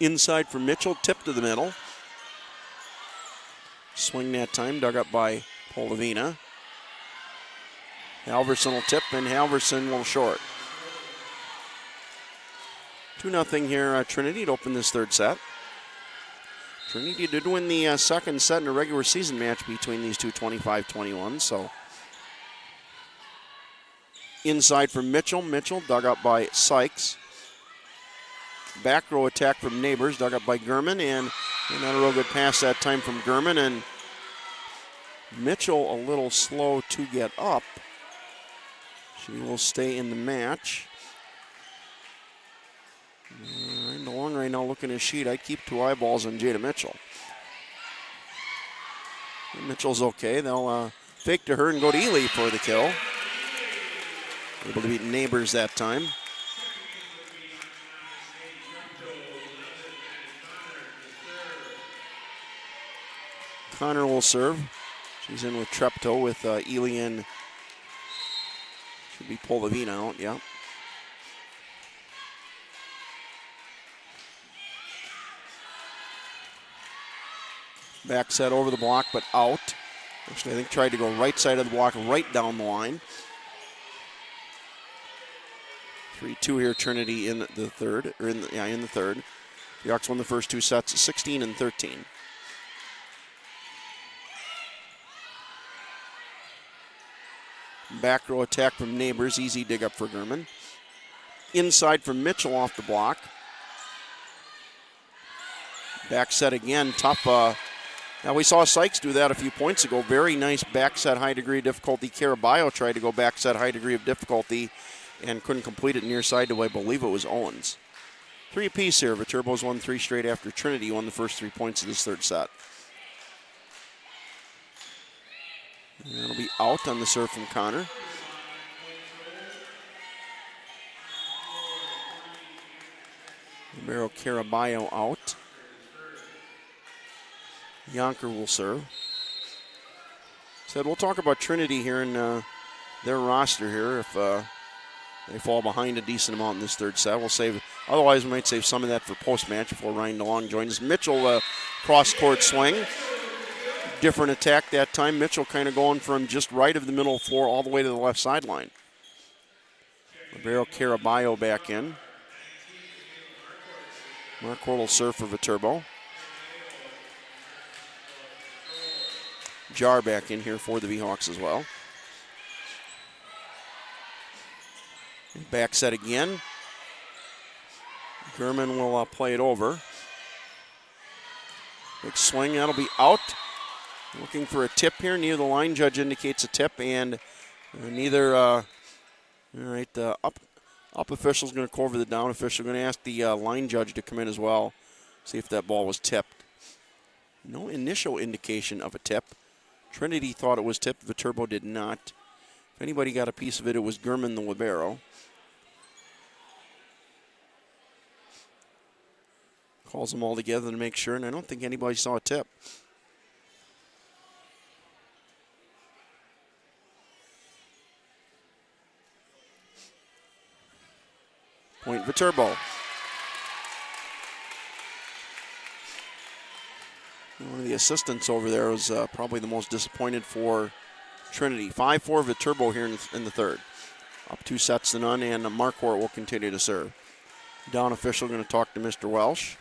Inside for Mitchell, tip to the middle. Swing that time, dug up by Polavina. Halverson will tip, and Halverson will short. 2-0 here, Trinity to open this 3rd set. Trinity did win the second set in a regular season match between these two, 25-21, so. Inside from Mitchell. Mitchell dug up by Sykes. Back row attack from Neighbors, dug up by Gurman, and not a real good pass that time from Gurman, and Mitchell a little slow to get up. She will stay in the match. Ryan DeLong right now looking at his sheet. I'd keep 2 eyeballs on Jada Mitchell. And Mitchell's okay. They'll fake to her and go to Ely for the kill. Able to beat Neighbors that time. Connor will serve. She's in with Treptow with Ely in. Should be Polavina out, yeah. Back set over the block, but out. Actually, I think tried to go right side of the block, right down the line. 3-2 here, Trinity in the 3rd, or in the 3rd. The Hawks won the first 2 sets, 16-13. Back row attack from Neighbors. Easy dig up for Gurman. Inside from Mitchell off the block. Back set again. Tough. Now we saw Sykes do that a few points ago. Very nice back set, high degree of difficulty. Caraballo tried to go back set, high degree of difficulty, and couldn't complete it near side to, I believe it was Owens. 3 apiece here. Viterbo's won 3 straight after Trinity won the first 3 points of this third set. And that'll be out on the serve from Connor. Romero Caraballo out. Yonker will serve. Said we'll talk about Trinity here in their roster here. If they fall behind a decent amount in this third set, we'll save. Otherwise, we might save some of that for post-match before Ryan DeLong joins us. Mitchell cross-court swing. Different attack that time. Mitchell kind of going from just right of the middle floor all the way to the left sideline. Romero Caraballo back in. Marquardt will serve for Viterbo. Jar back in here for the V-Hawks as well. Back set again. Gurman will play it over. Big swing, that'll be out. Looking for a tip here. Near the line, judge indicates a tip, and neither. All right, the up official's going to cover the down official. Going to ask the line judge to come in as well, see if that ball was tipped. No initial indication of a tip. Trinity thought it was tipped. Viterbo did not. If anybody got a piece of it, it was Gurman, the libero. Calls them all together to make sure, and I don't think anybody saw a tip. Point Viterbo. One of the assistants over there was probably the most disappointed for Trinity. 5-4 Viterbo here in the third. Up 2 sets to none, and Marquardt will continue to serve. Down official going to talk to Mr. Welsh.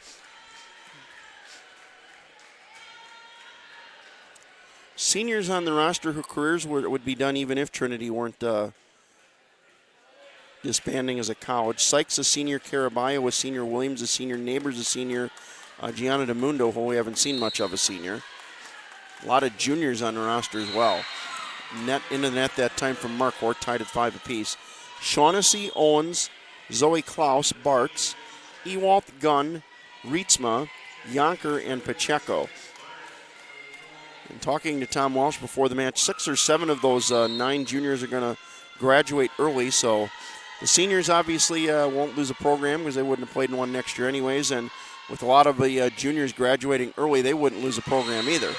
Seniors on the roster whose careers would be done even if Trinity weren't disbanding as a college. Sykes a senior, Caraballo a senior, Williams a senior, Neighbors a senior, Gianna DeMundo, who we haven't seen much of, a senior. A lot of juniors on the roster as well. Net into the net that time from Marquardt, tied at 5 apiece. Shaughnessy, Owens, Zoe Klaus, Bartz, Ewalt, Gunn, Rietzma, Yonker, and Pacheco. And talking to Tom Walsh before the match, 6 or 7 of those 9 juniors are going to graduate early, so the seniors obviously won't lose a program because they wouldn't have played in one next year anyways, and with a lot of the juniors graduating early, they wouldn't lose a program either.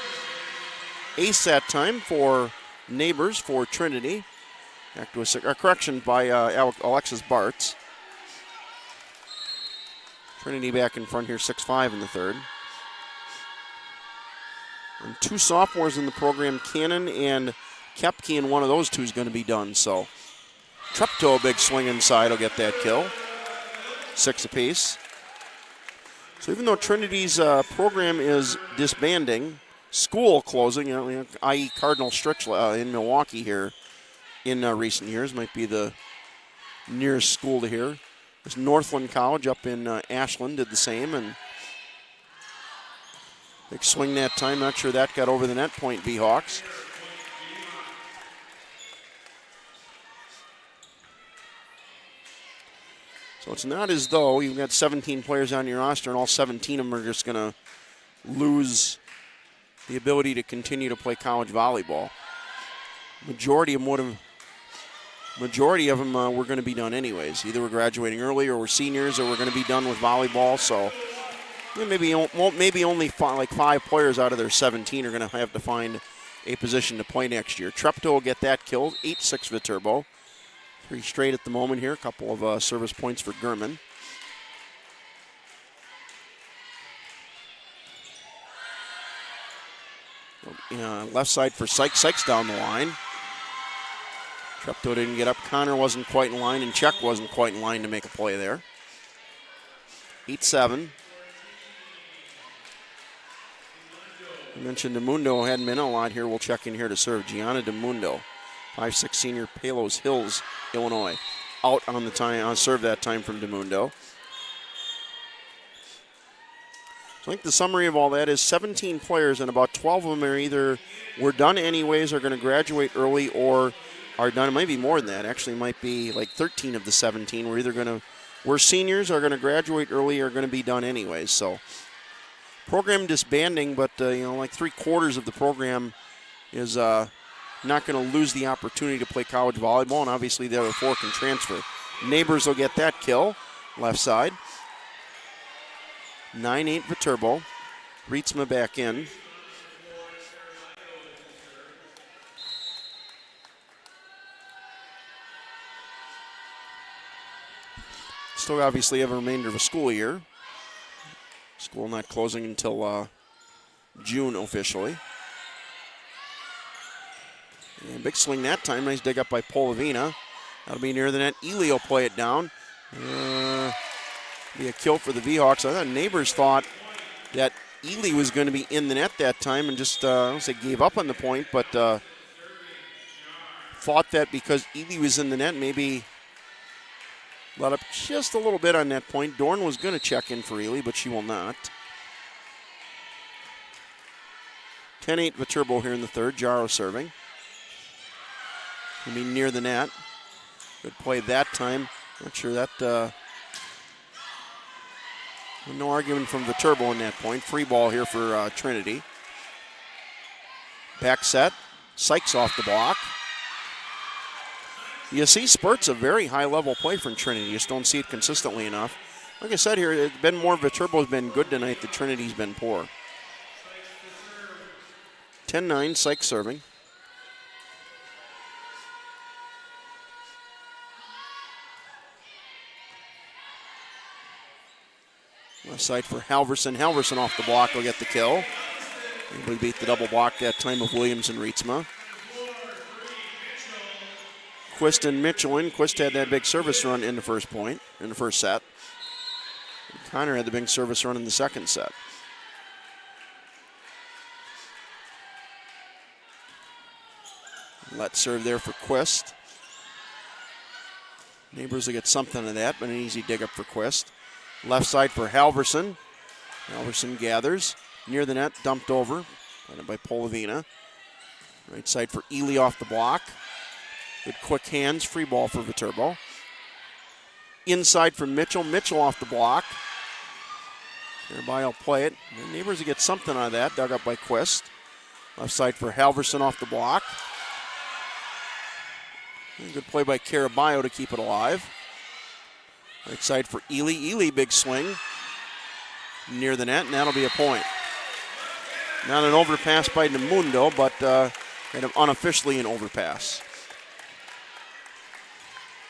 Ace that time for Neighbors for Trinity. Back to a correction by Alexis Bartz. Trinity back in front here, 6-5 in the third. And 2 sophomores in the program, Cannon and Kepke, and one of those two is going to be done. So Treptow, a big swing inside, will get that kill. 6 apiece. So even though Trinity's program is disbanding, school closing, i.e. Cardinal Stritch in Milwaukee here in recent years, might be the nearest school to here. There's Northland College up in Ashland did the same, and big swing that time. Not sure that got over the net. Point V-Hawks. So it's not as though you've got 17 players on your roster and all 17 of them are just going to lose the ability to continue to play college volleyball. Majority of them were going to be done anyways. Either we're graduating early, or we're seniors, or we're going to be done with volleyball. So maybe only 5 players out of their 17 are going to have to find a position to play next year. Treptow will get that killed. 8-6 Viterbo. 3 straight at the moment here. A couple of service points for Gurman. Left side for Sykes. Sykes down the line. Treptow didn't get up. Connor wasn't quite in line, and Czech wasn't quite in line to make a play there. 8-7. I mentioned DeMundo hadn't been a lot here. We'll check in here to serve. Gianna DeMundo 5'6" senior, Palos Hills, Illinois. Out on the time, on serve that time from DeMundo. So I think the summary of all that is 17 players, and about 12 of them are either we're done anyways, are going to graduate early, or are done. It might be more than that. Actually, it might be like 13 of the 17. We're seniors, are going to graduate early, or going to be done anyways. So program disbanding, but like 3/4 of the program is not going to lose the opportunity to play college volleyball, and obviously the other 4 can transfer. Neighbors will get that kill, left side. 9-8 Viterbo. Rietsma back in. Still obviously have a remainder of a school year. School not closing until June officially. And big swing that time. Nice dig up by Polavina. That'll be near the net. Ely will play it down. Be a kill for the V-Hawks. I thought Neighbors thought that Ely was going to be in the net that time and just, I don't say gave up on the point, but thought that because Ely was in the net, maybe let up just a little bit on that point. Dorn was going to check in for Ely, but she will not. 10-8 Viterbo here in the third. Jaro serving. Going to be near the net. Good play that time. Not sure that... no argument from Viterbo in that point. Free ball here for Trinity. Back set. Sykes off the block. You see spurts of very high-level play from Trinity. You just don't see it consistently enough. Like I said here, it's been more Viterbo's been good tonight than Trinity's been poor. 10-9, Sykes serving. Left side for Halverson. Halverson off the block will get the kill. We beat the double block that time of Williams and Rietsma. Quist and Mitchell in. Quist had that big service run in the first set. And Connor had the big service run in the second set. Let serve there for Quist. Neighbors will get something of that, but an easy dig up for Quist. Left side for Halverson. Halverson gathers. Near the net, dumped over. By Polavina. Right side for Ely off the block. Good quick hands. Free ball for Viterbo. Inside for Mitchell. Mitchell off the block. Everybody will play it. The Neighbors will get something out of that. Dug up by Quist. Left side for Halverson off the block. And good play by Caraballo to keep it alive. Right side for Ely. Ely, big swing. Near the net, and that'll be a point. Not an overpass by DeMundo, but kind of unofficially an overpass.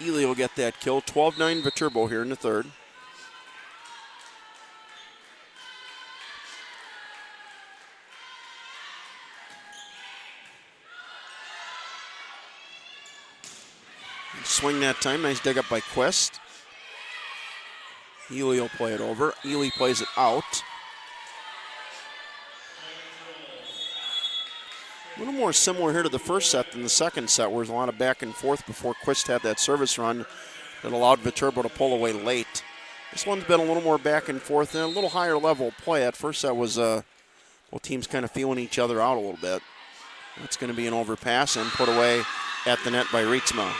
Ely will get that kill. 12-9 Viterbo here in the third. Swing that time. Nice dig up by Quist. Ely will play it over. Ely plays it out. A little more similar here to the first set than the second set, where there's a lot of back and forth before Quist had that service run that allowed Viterbo to pull away late. This one's been a little more back and forth and a little higher level play. That first set was both teams kind of feeling each other out a little bit. That's going to be an overpass and put away at the net by Rietsma.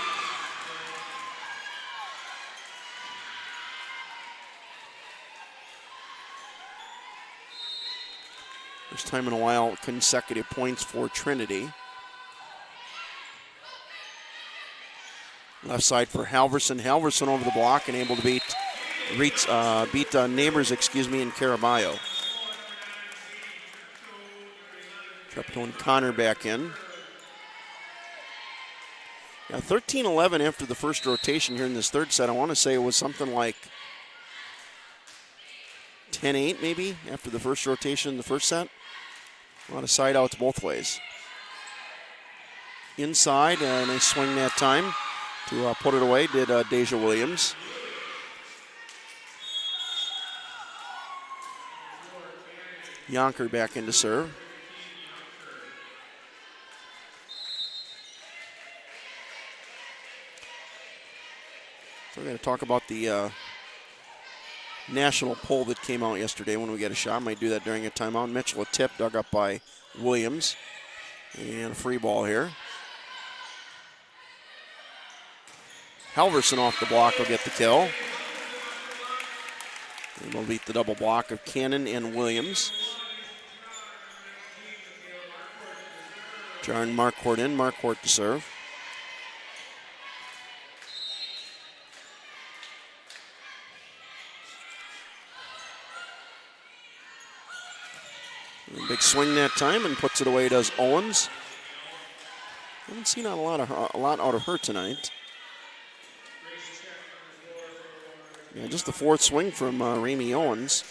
First time in a while, consecutive points for Trinity. Left side for Halverson. Halverson over the block and able to beat Neighbors, in Caraballo. Treptow and Connor back in. Now 13-11 after the first rotation here in this third set. I want to say it was something like 10-8 maybe after the first rotation in the first set. A lot of side outs both ways. Inside, nice swing that time to put it away, did Deja Williams. Yonker back in to serve. So we're going to talk about the national poll that came out yesterday when we get a shot. Might do that during a timeout. Mitchell, a tip dug up by Williams. And a free ball here. Halverson off the block will get the kill. And we'll beat the double block of Cannon and Williams. Jarn Marquardt in. Marquardt to serve. Big swing that time and puts it away, does Owens. Haven't seen a lot out of her tonight. Yeah, just the fourth swing from Ramey Owens.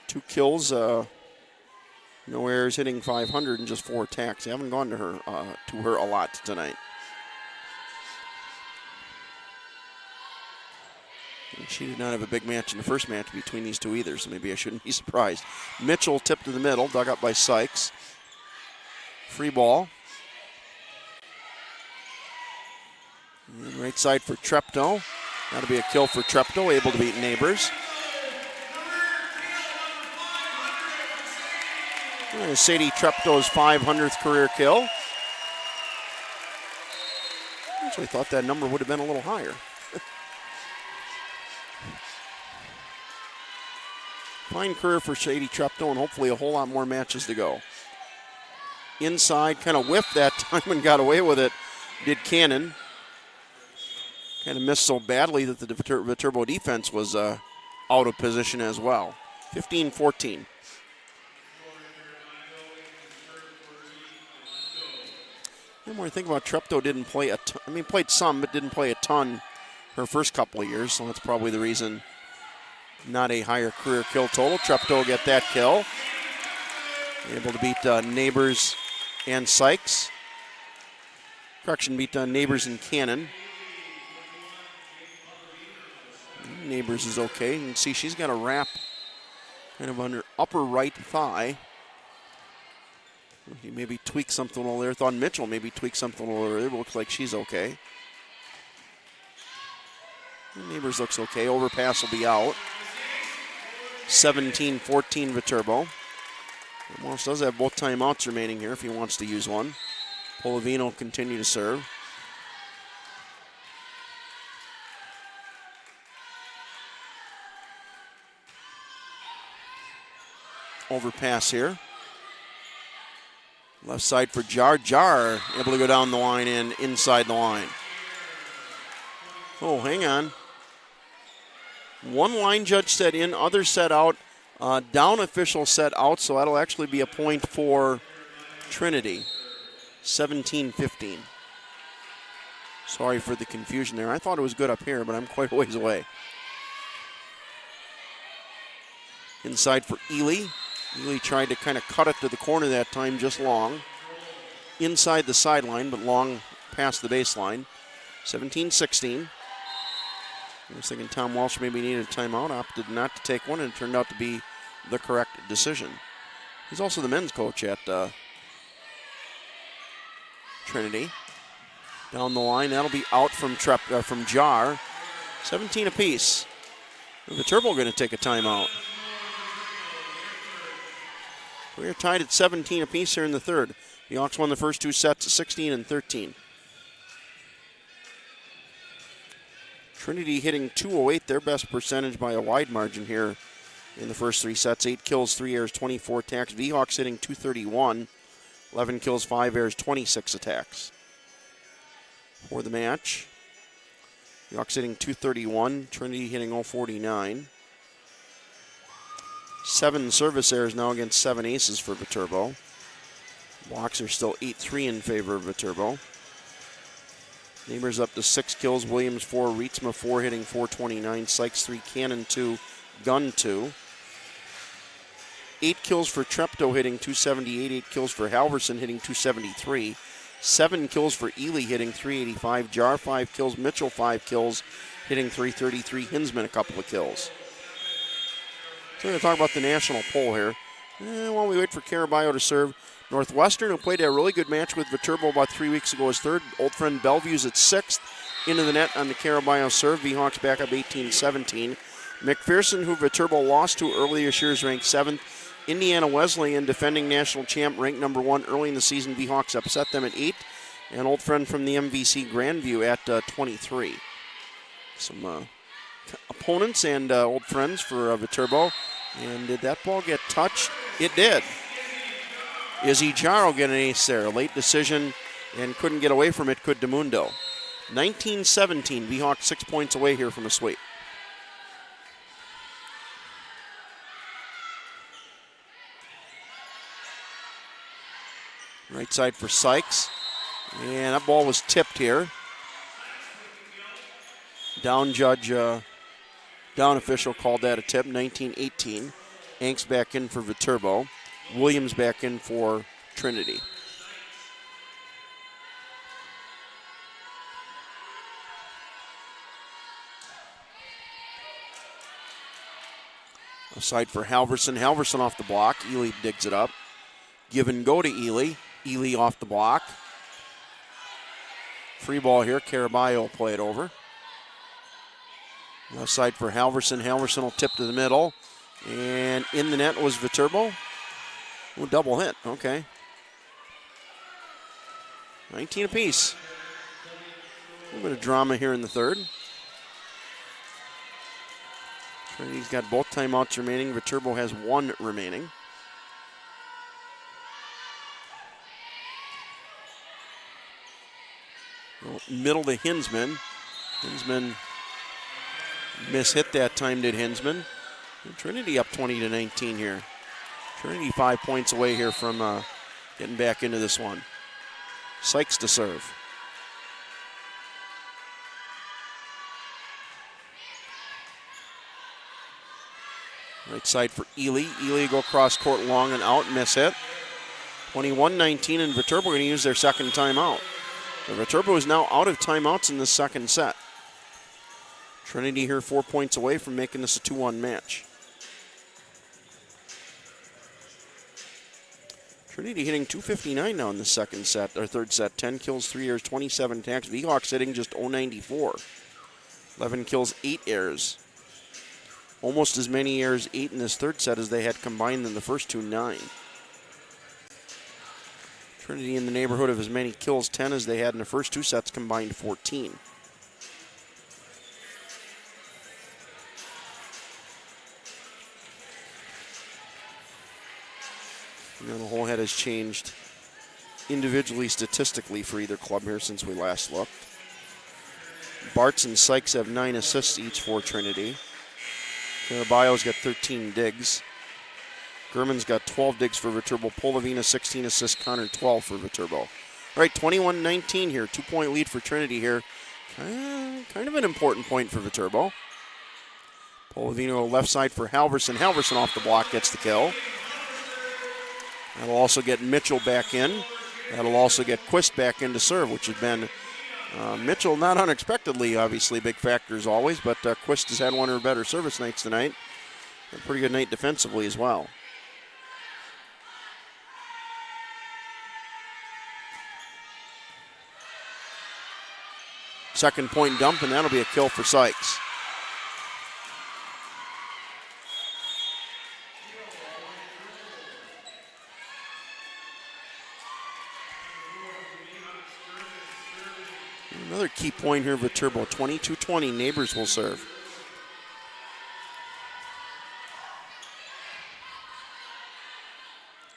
2 kills, no errors, hitting .500 and just 4 attacks. They haven't gone to her a lot tonight. And she did not have a big match in the first match between these two either, so maybe I shouldn't be surprised. Mitchell tipped to the middle, dug up by Sykes. Free ball. And right side for Treptow. That'll be a kill for Treptow, able to beat Neighbors. And Sadie Treptow's 500th career kill. I actually thought that number would have been a little higher. Fine career for Sadie Treptow, and hopefully a whole lot more matches to go. Inside, kind of whiffed that time and got away with it, did Cannon. Kind of missed so badly that the Viterbo defense was out of position as well. 15-14. The more I think about Treptow, didn't play a ton. I mean, played some, but didn't play a ton her first couple of years, so that's probably the reason not a higher career kill total. Treptow will get that kill. Able to beat Neighbors and Sykes. Correction, beat Neighbors and Cannon. Neighbors is okay. You can see she's got a wrap kind of on her upper right thigh. He maybe tweaked something over there. Thought Mitchell maybe tweaked something over there. Looks like she's okay. Neighbors looks okay. Overpass will be out. 17-14 Viterbo. Morris does have both timeouts remaining here if he wants to use one. Polavino will continue to serve. Overpass here. Left side for Jar. Jar able to go down the line and inside the line. Oh, hang on. One line judge set in, other set out. Down official set out, so that'll actually be a point for Trinity. 17-15. Sorry for the confusion there. I thought it was good up here, but I'm quite a ways away. Inside for Ely. Ely tried to kind of cut it to the corner that time, just long. Inside the sideline, but long past the baseline. 17-16. I was thinking Tom Walsh maybe needed a timeout, opted not to take one, and it turned out to be the correct decision. He's also the men's coach at Trinity. Down the line, that'll be out from Jar. 17 apiece. Viterbo going to take a timeout. We're tied at 17 apiece here in the third. The Hawks won the first two sets at 16-13. Trinity hitting .208, their best percentage by a wide margin here in the first 3 sets. 8 kills, 3 errors, 24 attacks. V-Hawks hitting .231, 11 kills, 5 errors, 26 attacks. For the match, V-Hawks hitting .231, Trinity hitting .049. 7 service errors now against 7 aces for Viterbo. Blocks are still 8-3 in favor of Viterbo. Neighbors up to 6 kills, Williams 4, Rietzma 4, hitting .429, Sykes 3, Cannon 2, Gunn 2. 8 kills for Treptow, hitting .278, 8 kills for Halverson, hitting .273. 7 kills for Ely, hitting .385, Jar 5 kills, Mitchell 5 kills, hitting .333, Hinsman a couple of kills. So we're going to talk about the national poll here. While we wait for Caraballo to serve, Northwestern, who played a really good match with Viterbo about 3 weeks ago, is third. Old friend Bellevue's at 6th. into the net on the Caraballo serve. V-Hawks back up 18-17. McPherson, who Viterbo lost to earlier this year, is ranked 7th. Indiana Wesleyan, defending national champ, ranked number 1 early in the season. V-Hawks upset them at 8. And old friend from the MVC, Grandview, at 23. Some opponents and old friends for Viterbo. And did that ball get touched? It did. Izzy Jaro get an ace there. A late decision and couldn't get away from it, could DeMundo. 19-17, V-Hawks 6 points away here from a sweep. Right side for Sykes. And that ball was tipped here. Down official called that a tip, 19-18. Angst back in for Viterbo. Williams back in for Trinity. Aside for Halverson. Halverson off the block. Ely digs it up. Give and go to Ely. Ely off the block. Free ball here. Caraballo will play it over. Left side for Halverson. Halverson will tip to the middle. And in the net was Viterbo. Oh, double hit. Okay. 19 apiece. A little bit of drama here in the third. Trinity's got both timeouts remaining. Viterbo has 1 remaining. Middle to Hinsman. Hinsman mishit that time, did Hinsman. And Trinity up 20-19 here. Trinity 5 points away here from getting back into this one. Sykes to serve. Right side for Ely. Ely go cross court long and out, miss hit. 21-19, and Viterbo going to use their second timeout. So Viterbo is now out of timeouts in the second set. Trinity here 4 points away from making this a 2-1 match. Trinity hitting .259 now in the second set, or third set. 10 kills, 3 errors, 27 attacks. V-Hawks hitting just .094. 11 kills, 8 errors. Almost as many errors, 8 in this third set, as they had combined in the first two, 9. Trinity in the neighborhood of as many kills, 10, as they had in the first 2 sets, combined 14. And the whole head has changed individually, statistically, for either club here since we last looked. Bartz and Sykes have 9 assists each for Trinity. Caraballo's got 13 digs. Gurman's got 12 digs for Viterbo. Polavina 16 assists. Connor 12 for Viterbo. All right, 21-19 here. 2-point lead for Trinity here. Kind of an important point for Viterbo. Polavino left side for Halverson. Halverson off the block gets the kill. That'll also get Mitchell back in. That'll also get Quist back in to serve, which has been Mitchell, not unexpectedly, obviously, big factor as always, but Quist has had one of her better service nights tonight. A pretty good night defensively as well. Second point dump, and that'll be a kill for Sykes. Another key point here, Viterbo, 22-20, Neighbors will serve.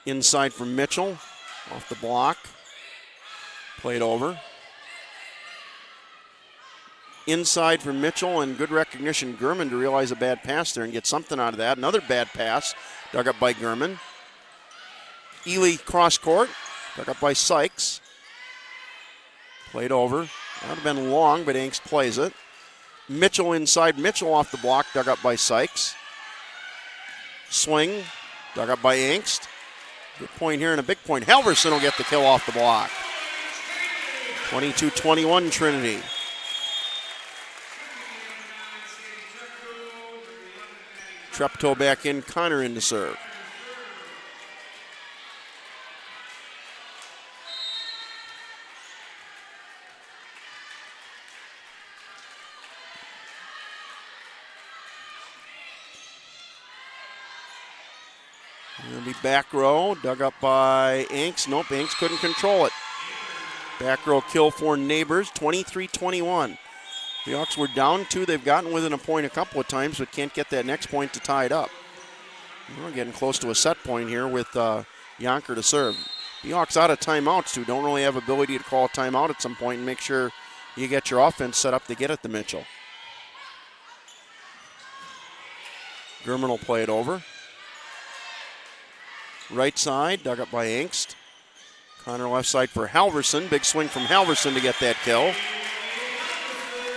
Inside from Mitchell, off the block, played over. Inside from Mitchell, and good recognition, Gurman, to realize a bad pass there and get something out of that. Another bad pass, dug up by Gurman. Ely cross court, dug up by Sykes. Played over. That would have been long, but Angst plays it. Mitchell inside. Mitchell off the block, dug up by Sykes. Swing, dug up by Angst. Good point here and a big point. Halverson will get the kill off the block. 22-21 Trinity. Treptow back in, Connor in to serve. It'll be back row, dug up by Inks. Nope, Inks couldn't control it. Back row kill for Neighbors, 23-21. The Hawks were down 2. They've gotten within a point a couple of times, but can't get that next point to tie it up. We're getting close to a set point here with Yonker to serve. The Hawks out of timeouts, too. Don't really have ability to call a timeout at some point and make sure you get your offense set up to get at the Mitchell. German will play it over. Right side, dug up by Angst. Connor left side for Halverson. Big swing from Halverson to get that kill.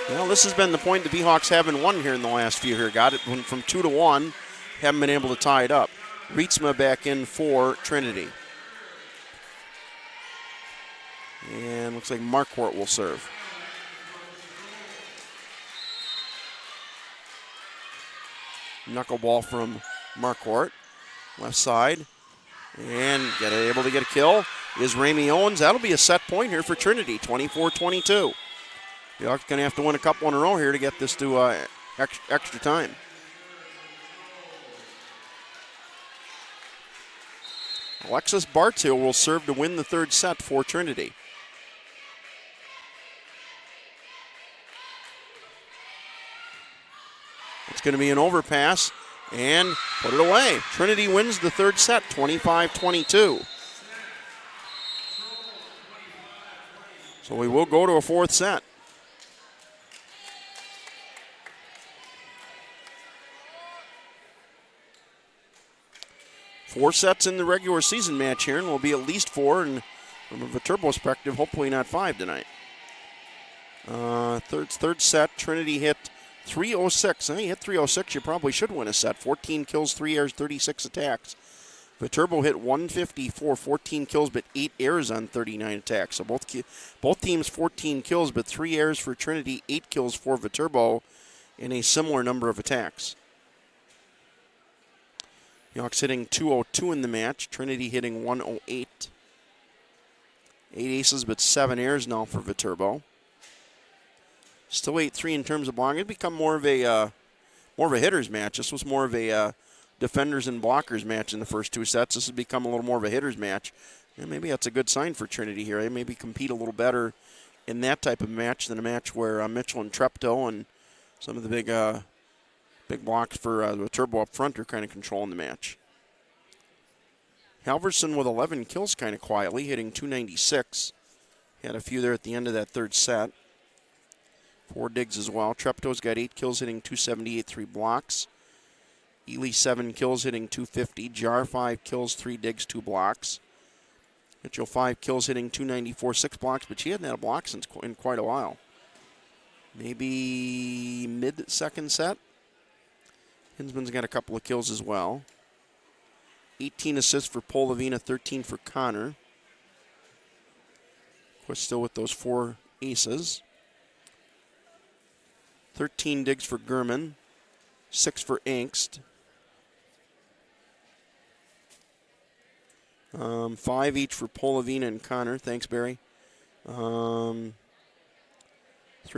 Well, this has been the point the Beehawks haven't won here in the last few here. Got it from 2-1. Haven't been able to tie it up. Rietzma back in for Trinity. And looks like Marquardt will serve. Knuckleball from Marquardt. Left side. And able to get a kill is Ramey Owens. That'll be a set point here for Trinity, 24-22. The Hawks going to have to win a couple in a row here to get this to extra time. Alexis Bartil will serve to win the third set for Trinity. It's going to be an overpass and put it away. Trinity wins the third set, 25-22. So we will go to a fourth set. Four sets in the regular season match here, and will be at least 4, and from a Viterbo perspective, hopefully not 5 tonight. Third set, Trinity hit 306. You hit 306, you probably should win a set. 14 kills, 3 errors, 36 attacks. Viterbo hit 154, 14 kills, but 8 errors on 39 attacks. So both teams 14 kills, but 3 errors for Trinity, 8 kills for Viterbo, and a similar number of attacks. The Hawks hitting 202 in the match. Trinity hitting 108. 8 aces, but 7 errors now for Viterbo. Still 8-3 in terms of blocking. It's become more of a hitters match. This was more of a defenders and blockers match in the first 2 sets. This has become a little more of a hitters match. And maybe that's a good sign for Trinity here. They maybe compete a little better in that type of match than a match where Mitchell and Treptow and some of the big blocks for Viterbo up front are kind of controlling the match. Halverson with 11 kills kind of quietly, hitting 296. Had a few there at the end of that third set. 4 digs as well. Treptow's got 8 kills, hitting 278, 3 blocks. Ely 7 kills, hitting 250. Jar 5 kills, 3 digs, 2 blocks. Mitchell 5 kills, hitting 294, 6 blocks, but she hadn't had a block in quite a while. Maybe mid-second set. Hinsman's got a couple of kills as well. 18 assists for Polavina, 13 for Connor. Of course, still with those 4 aces. 13 digs for Gurman, 6 for Angst. 5 each for Polavina and Connor. Thanks, Barry. 3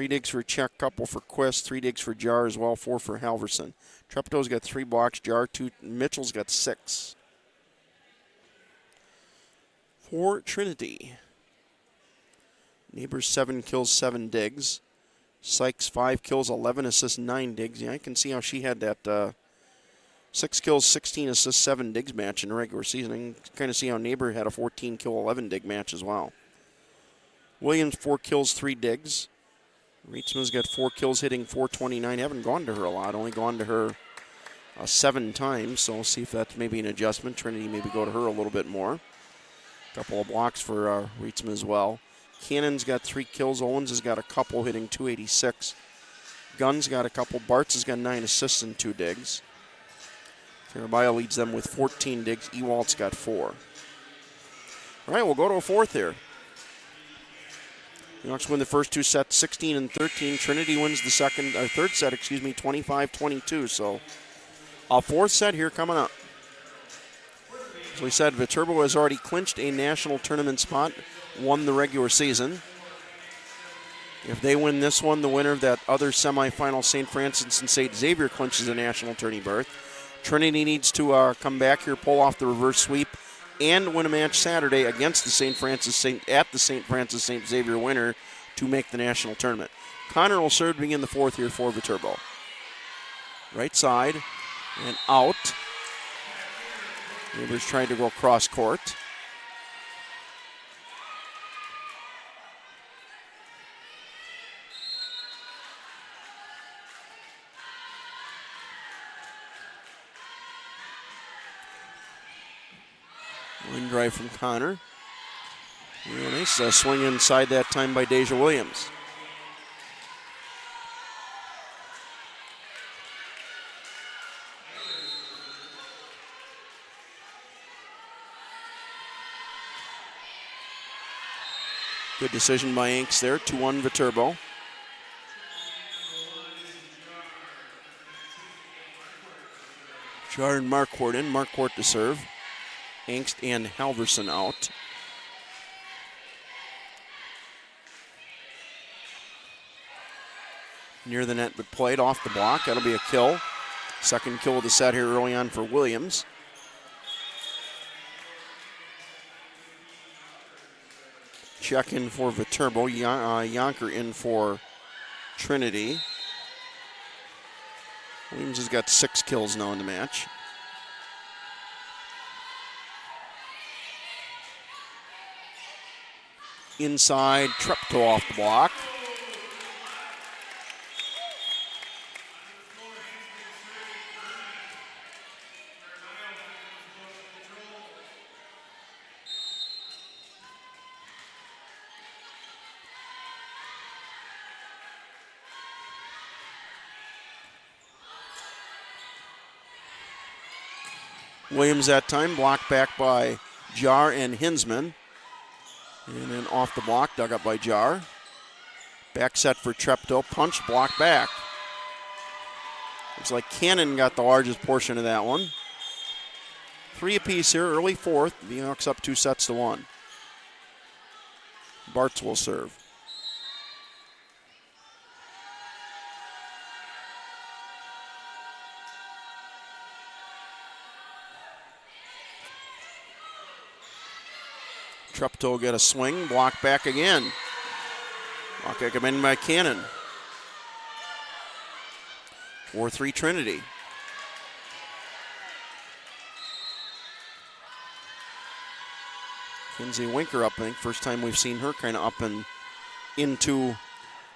digs for Czech, couple for Quist, 3 digs for Jar as well, 4 for Halverson. Treptow's got 3 blocks, Jar 2, Mitchell's got 6. For Trinity. Neighbors 7 kills, 7 digs. Sykes 5 kills, 11 assists, 9 digs. Yeah, I can see how she had that 6 kills, 16 assists, 7 digs match in the regular season. I can kind of see how Neighbor had a 14 kill, 11 dig match as well. Williams 4 kills, 3 digs. Rietzma's got 4 kills, hitting 429. Haven't gone to her a lot, only gone to her 7 times. So we'll see if that's maybe an adjustment. Trinity maybe go to her a little bit more. A couple of blocks for Rietzma as well. Cannon's got 3 kills. Owens has got a couple, hitting 286. Gunn's got a couple. Bartz has got 9 assists and 2 digs. Carabio leads them with 14 digs. Ewald's got 4. All right, we'll go to a fourth here. The Hawks win the first 2 sets, 16 and 13. Trinity wins the third set, 25-22. So a fourth set here coming up. As we said, Viterbo has already clinched a national tournament spot, won the regular season. If they win this one, the winner of that other semifinal, St. Francis and St. Xavier, clinches a national tourney berth. Trinity needs to come back here, pull off the reverse sweep, and win a match Saturday against the St. Francis St. Xavier winner to make the national tournament. Connor will serve to begin the fourth here for Viterbo. Right side and out. Neighbors trying to go cross court. Line drive from Connor. Yeah, nice swing inside that time by Deja Williams. Good decision by Inks there, 2-1 Viterbo. Jar and Marquardt in, Marquardt to serve. Angst and Halverson out. Near the net but played off the block. That'll be a kill. Second kill of the set here early on for Williams. Check in for Viterbo. Yonker in for Trinity. Williams has got 6 kills now in the match. Inside, Treptow off the block. Williams that time, blocked back by Jar and Hinsman. And then off the block, dug up by Jar. Back set for Treptow, punch, block back. Looks like Cannon got the largest portion of that one. 3 apiece here, early fourth. The Hawks up 2-1. Bartz will serve. Treptow get a swing, block back again. Block back in by Cannon. 4-3 Trinity. Kinsey Winker up, I think first time we've seen her kind of up and into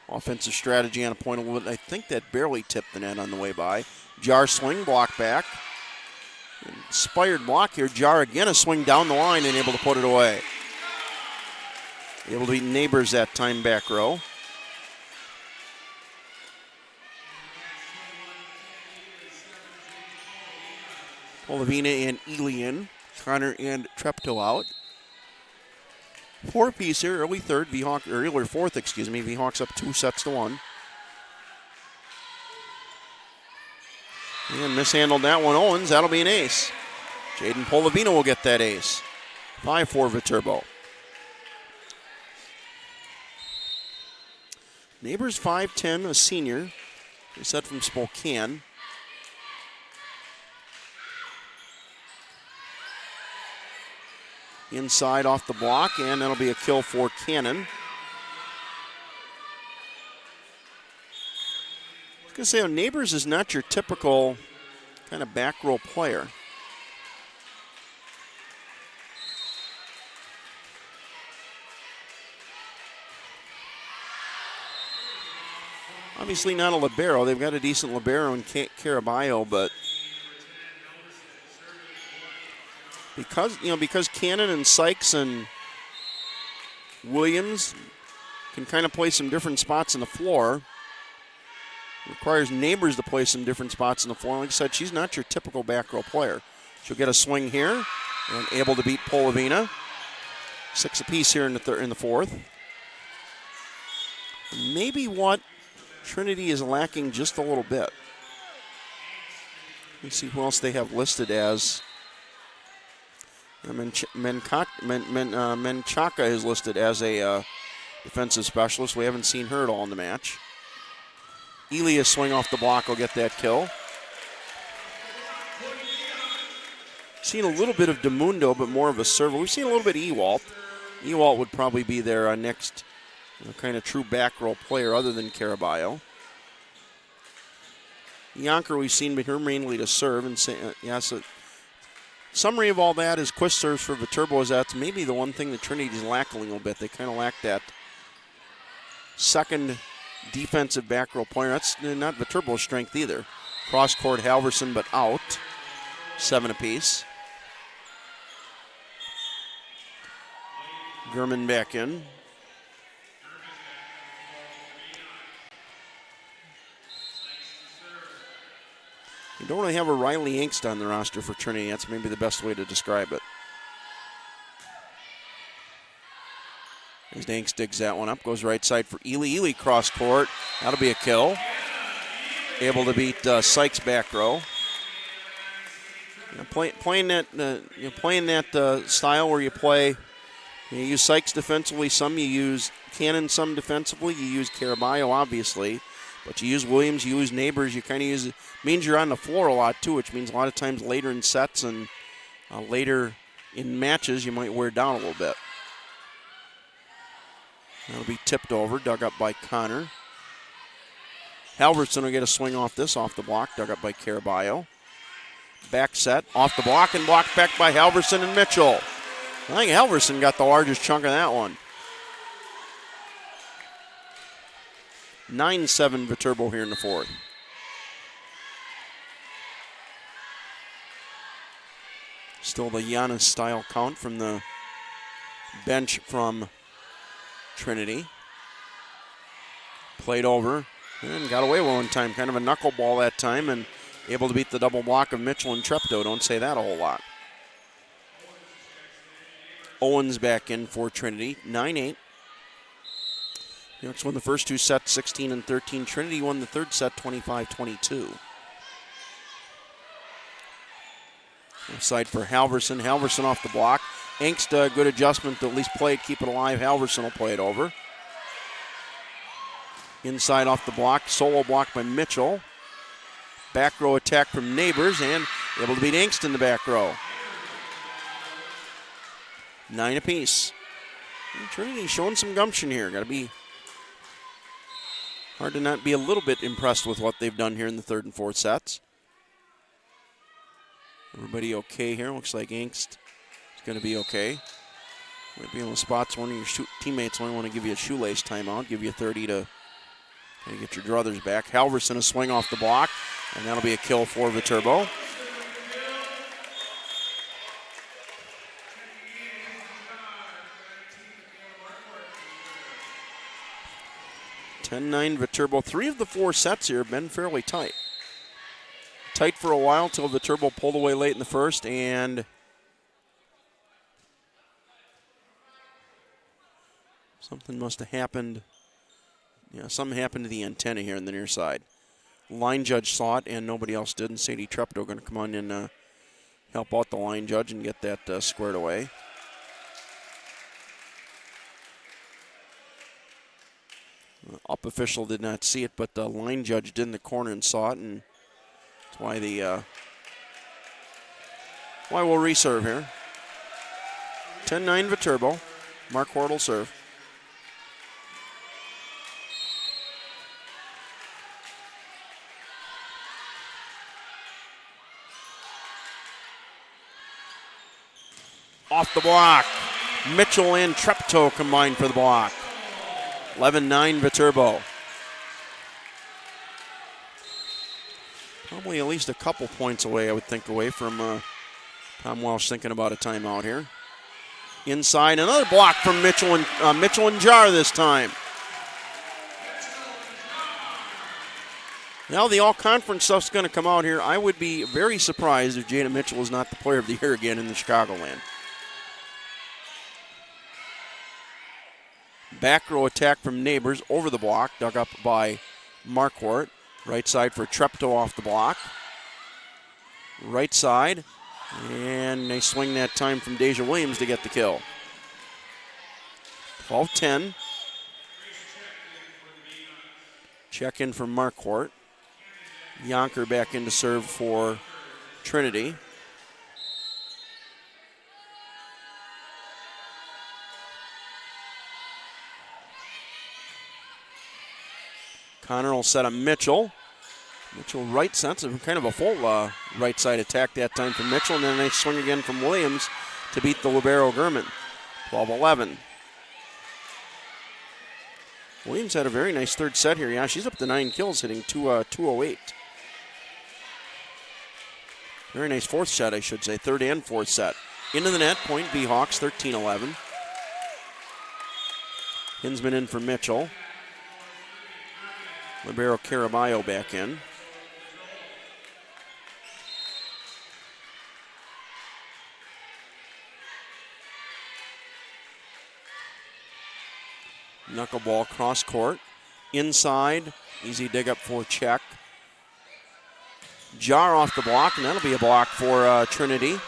offensive strategy on a point a little bit. I think that barely tipped the net on the way by. Jar swing, block back. Inspired block here. Jar again a swing down the line and able to put it away. Able to beat Neighbors that time back row. Polavina and Elian. Connor and Treptow out. 4 apiece here, early third, early fourth, V-Hawks up 2-1. And mishandled that one, Owens. That'll be an ace. Jaden Polavina will get that ace. 5-4 Viterbo. Neighbors 5'10", a senior. They set from Spokane. Inside off the block, and that'll be a kill for Cannon. I was going to say, Neighbors is not your typical kind of back row player. Obviously not a libero. They've got a decent libero in Caraballo, but because Cannon and Sykes and Williams can kind of play some different spots in the floor, requires Neighbors to play some different spots in the floor. Like I said, she's not your typical back row player. She'll get a swing here and able to beat Polavina. 6 apiece here in the fourth. Maybe what Trinity is lacking just a little bit. Let's see who else they have listed as. Menchaca is listed as a defensive specialist. We haven't seen her at all in the match. Elias swing off the block will get that kill. Seen a little bit of DeMundo, but more of a server. We've seen a little bit of Ewalt. Ewalt would probably be their next kind of true back row player other than Caraballo. Yonker, we've seen her mainly to serve. And so summary of all that is Quist serves for Viterbo. Is that's maybe the one thing that Trinity is lacking a little bit. They kind of lack that second defensive back row player. That's not Viterbo's strength either. Cross court Halverson, but out. 7 apiece. Gurman back in. You don't really have a Riley Angst on the roster for Trinity. That's maybe the best way to describe it. As Angst digs that one up, goes right side for Ely. Ely cross court. That'll be a kill. Able to beat Sykes back row. Playing that style where you play. You use Sykes defensively, some you use Cannon, some defensively. You use Caraballo, obviously. But you use Williams, you use Neighbors. You kind of use it. Means you're on the floor a lot, too, which means a lot of times later in sets and later in matches, you might wear down a little bit. That'll be tipped over, dug up by Connor. Halverson will get a swing off this, off the block, dug up by Caraballo. Back set, off the block, and blocked back by Halverson and Mitchell. I think Halverson got the largest chunk of that one. 9-7 Viterbo here in the fourth. Still the Giannis style count from the bench from Trinity. Played over and got away one time. Kind of a knuckleball that time and able to beat the double block of Mitchell and Treptow. Don't say that a whole lot. Owens back in for Trinity, 9-8. New York's won the first two sets, 16-13. Trinity won the third set, 25-22. Side for Halverson. Halverson off the block. Angst, good adjustment to at least play it, keep it alive. Halverson will play it over. Inside off the block, solo block by Mitchell. Back row attack from Neighbors and able to beat Angst in the back row. 9 apiece. And Trinity showing some gumption here. Got to be hard to not be a little bit impressed with what they've done here in the third and fourth sets. Everybody okay here? Looks like Angst is going to be okay. Might be on the spots one of your teammates only want to give you a shoelace timeout, give you 30 to get your druthers back. Halverson a swing off the block, and that'll be a kill for Viterbo. (10-9) Viterbo. 3 of the 4 sets here have been fairly tight. Tight for a while till Viterbo pulled away late in the first, and something must have happened. Yeah, something happened to the antenna here on the near side. Line judge saw it, and nobody else did, and Sadie Treptow going to come on and help out the line judge and get that squared away. Up official did not see it, but the line judge did in the corner and saw it, and that's why why we'll reserve here. 10-9 Viterbo. Mark Hort will serve. Off the block. Mitchell and Treptow combined for the block. 11-9 Viterbo. Probably at least a couple points away, I would think, away from Tom Welsh thinking about a timeout here. Inside, another block from Mitchell and Jar this time. Now the all-conference stuff's going to come out here. I would be very surprised if Jada Mitchell is not the player of the year again in the Chicagoland. Back row attack from Neighbors over the block, dug up by Marquardt. Right side for Treptow off the block. Right side, and they swing that time from Deja Williams to get the kill. 12-10. Check in from Marquardt. Yonker back in to serve for Trinity. Connor will set up Mitchell. Mitchell right sets, kind of a full right side attack that time from Mitchell, and then a nice swing again from Williams to beat the libero Gurman. 12-11. Williams had a very nice third set here. Yeah, she's up to 9 kills, hitting 208. Very nice fourth set, I should say. Third and fourth set. Into the net, point V-Hawks, 13-11. Hinsman in for Mitchell. Libero Caraballo back in. Knuckleball cross court. Inside, easy dig up for check. Jar off the block, and that'll be a block for Trinity.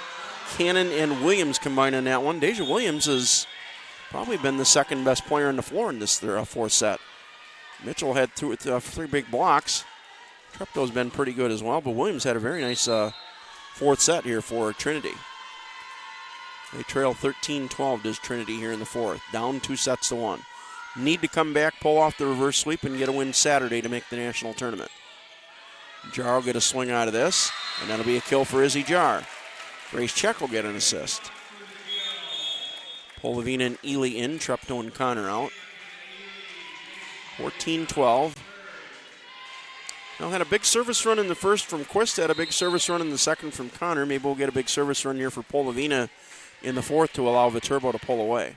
Cannon and Williams combine on that one. Deja Williams has probably been the second best player on the floor in this fourth set. Mitchell had three big blocks. Trepto's been pretty good as well, but Williams had a very nice fourth set here for Trinity. They trail 13-12 does Trinity here in the fourth. Down 2-1. Need to come back, pull off the reverse sweep, and get a win Saturday to make the national tournament. Jar will get a swing out of this, and that'll be a kill for Izzy Jar. Grace Check will get an assist. Polavina and Ely in, Trepto and Connor out. 14-12. Now had a big service run in the first from Quist, had a big service run in the second from Connor. Maybe we'll get a big service run here for Polavina in the fourth to allow Viterbo to pull away.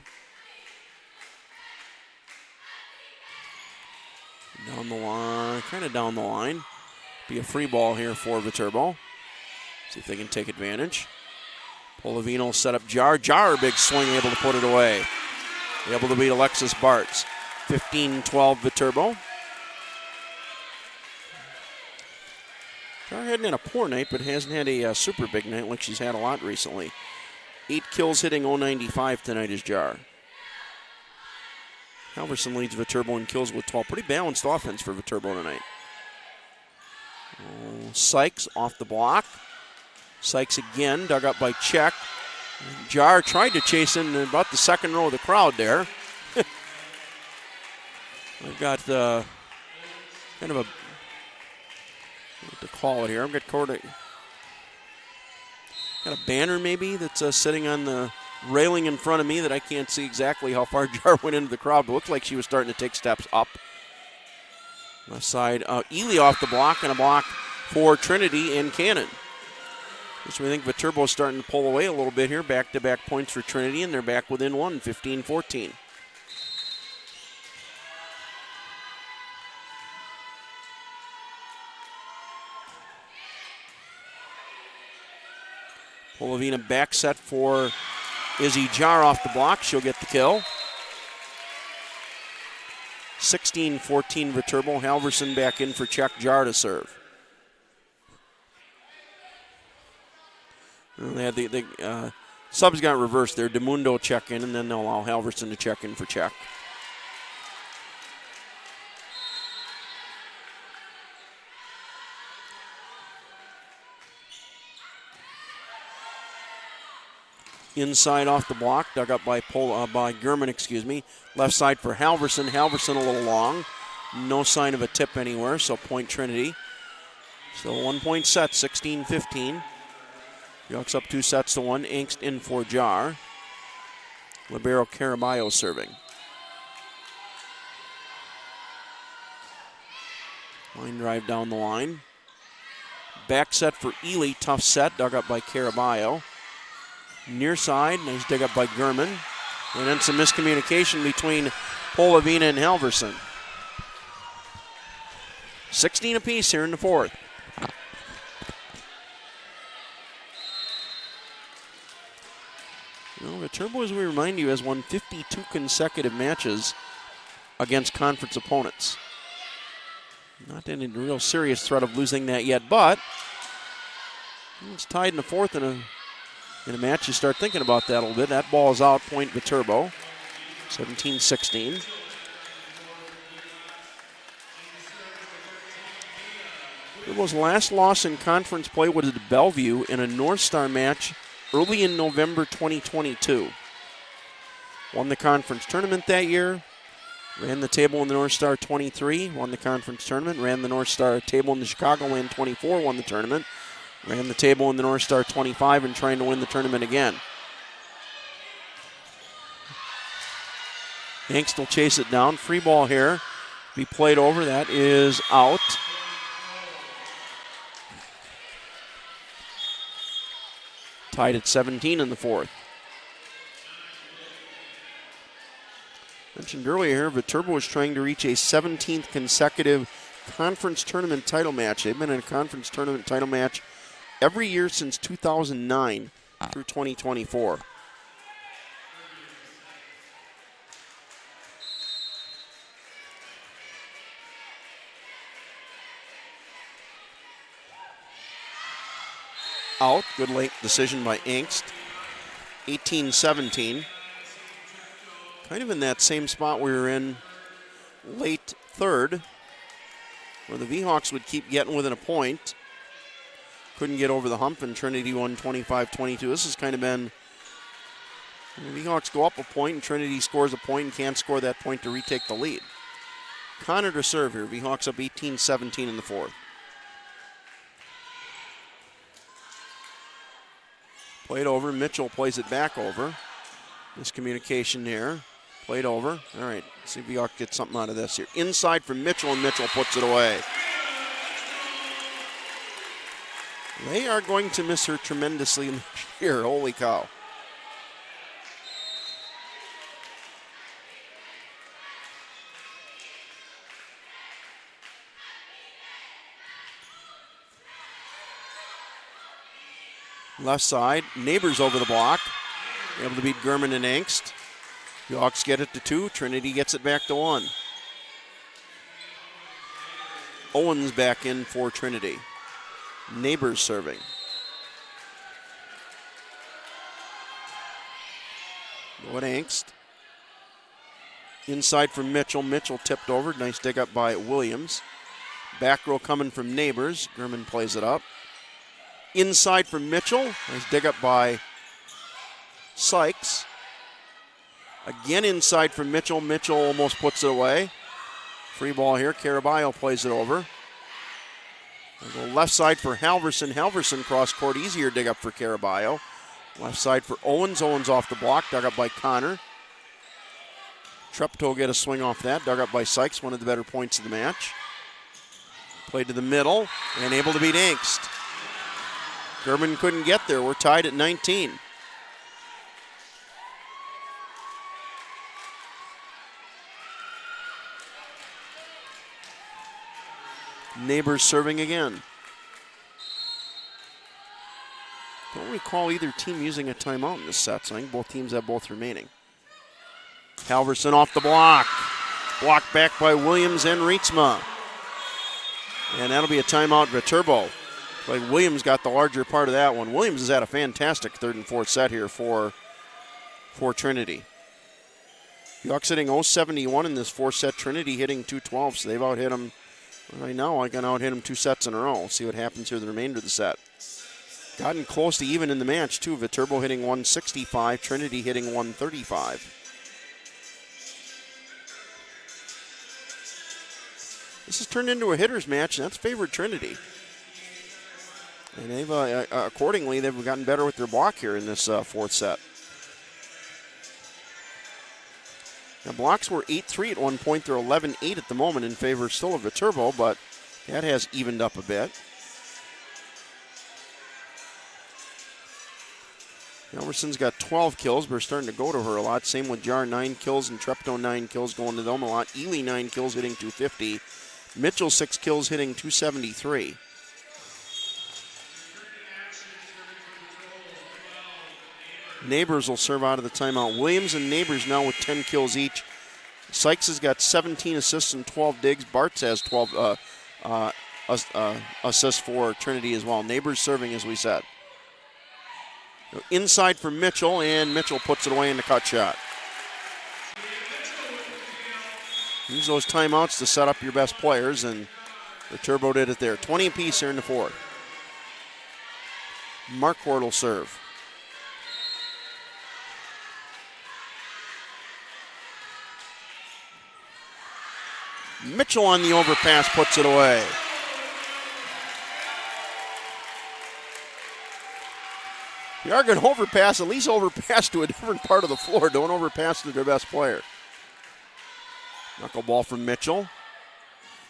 Down the line, kind of down the line. Be a free ball here for Viterbo. See if they can take advantage. Polavina will set up Jar. Jar, big swing, able to put it away. Able to beat Alexis Bartz. 15-12 Viterbo. Jar hadn't had a poor night, but hasn't had a super big night like she's had a lot recently. 8 kills hitting 095 tonight is Jar. Halverson leads Viterbo in kills with 12. Pretty balanced offense for Viterbo tonight. Sykes off the block. Sykes again, dug up by Check. Jar tried to chase in about the second row of the crowd there. I've got kind of a, what to call it here. I've got a banner maybe that's sitting on the railing in front of me that I can't see exactly how far Jar went into the crowd, but looks like she was starting to take steps up. Left side, Ely off the block, and a block for Trinity and Cannon. So we think Viterbo's starting to pull away a little bit here. Back-to-back points for Trinity, and they're back within one, 15-14. Polavina back set for Izzy Jar off the block. She'll get the kill. 16-14 Viterbo. Halverson back in for Check. Jar to serve. They had the subs got reversed there. DeMundo check in, and then they'll allow Halverson to check in for Check. Inside off the block, dug up by Gurman, Left side for Halverson. Halverson a little long. No sign of a tip anywhere, so point Trinity. Still a 1-point set, 16-15. Yawks up 2-1. Angst in for Jar. Libero Caraballo serving. Line drive down the line. Back set for Ely, tough set, dug up by Caraballo. Near side, nice dig up by Gurman. And then some miscommunication between Polavina and Halverson. 16 apiece here in the fourth. Viterbo, as we remind you, has won 52 consecutive matches against conference opponents. Not in a real serious threat of losing that yet, but it's tied in the fourth in a match. You start thinking about that a little bit. That ball is out, point Viterbo, 17-16. Viterbo's last loss in conference play was at Bellevue in a North Star match early in November 2022. Won the conference tournament that year. Ran the table in the North Star 23, won the conference tournament. Ran the North Star table in the Chicagoland 24, won the tournament. Ran the table in the North Star 25 and trying to win the tournament again. Angst will chase it down. Free ball here. Be played over. That is out. Tied at 17 in the fourth. Mentioned earlier here, Viterbo is trying to reach a 17th consecutive conference tournament title match. They've been in a conference tournament title match every year since 2009 through 2024. Out. Good late decision by Angst. 18-17. Kind of in that same spot we were in late third, where the V-Hawks would keep getting within a point. Couldn't get over the hump, and Trinity won 25-22. This has kind of been, the V-Hawks go up a point, and Trinity scores a point and can't score that point to retake the lead. Connor to serve here. V-Hawks up 18-17 in the fourth. Played over. Mitchell plays it back over. Miscommunication there. Played over. All right, let's see if V-Hawks get something out of this here. Inside from Mitchell, and Mitchell puts it away. They are going to miss her tremendously here. Holy cow. Left side, Neighbors over the block. Able to beat Gurman and Angst. The Hawks get it to 2. Trinity gets it back to 1. Owens back in for Trinity. Neighbors serving. Go at Angst. Inside from Mitchell. Mitchell tipped over. Nice dig up by Williams. Back row coming from Neighbors. Gurman plays it up. Inside from Mitchell. Nice dig up by Sykes. Again inside from Mitchell. Mitchell almost puts it away. Free ball here. Caraballo plays it over. We'll go left side for Halverson. Halverson cross court. Easier dig up for Caraballo. Left side for Owens. Owens off the block. Dug up by Connor. Treptow get a swing off that. Dug up by Sykes. One of the better points of the match. Played to the middle and able to beat Angst. Gurman couldn't get there. We're tied at 19. Neighbors serving again. Don't recall either team using a timeout in this set, so I think both teams have both remaining. Halverson off the block. Blocked back by Williams and Rietsma. And that'll be a timeout Viterbo. Like Williams got the larger part of that one. Williams has had a fantastic third and fourth set here for Trinity. The Hawks hitting 071 in this fourth set. Trinity hitting 212, so they've out-hit them. Right now, I can out-hit them 2 sets in a row. We'll see what happens here the remainder of the set. Gotten close to even in the match, too. Viterbo hitting 165, Trinity hitting 135. This has turned into a hitter's match, and that's favored Trinity. And they've, accordingly, they've gotten better with their block here in this fourth set. Now, blocks were 8-3 at one point. They're 11-8 at the moment in favor still of Viterbo, but that has evened up a bit. Elmerson's got 12 kills, but we're starting to go to her a lot. Same with Jar, 9 kills, and Treptow, 9 kills, going to them a lot. Ely, 9 kills, hitting 250. Mitchell, 6 kills, hitting 273. Neighbors will serve out of the timeout. Williams and Neighbors now with 10 kills each. Sykes has got 17 assists and 12 digs. Bartz has 12 assists for Trinity as well. Neighbors serving, as we said. Inside for Mitchell, and Mitchell puts it away in the cut shot. Use those timeouts to set up your best players, and Viterbo did it there. 20 apiece here in the fourth. Marquardt will serve. Mitchell on the overpass puts it away. If you are going to overpass, at least overpass to a different part of the floor. Don't overpass to their best player. Knuckleball from Mitchell.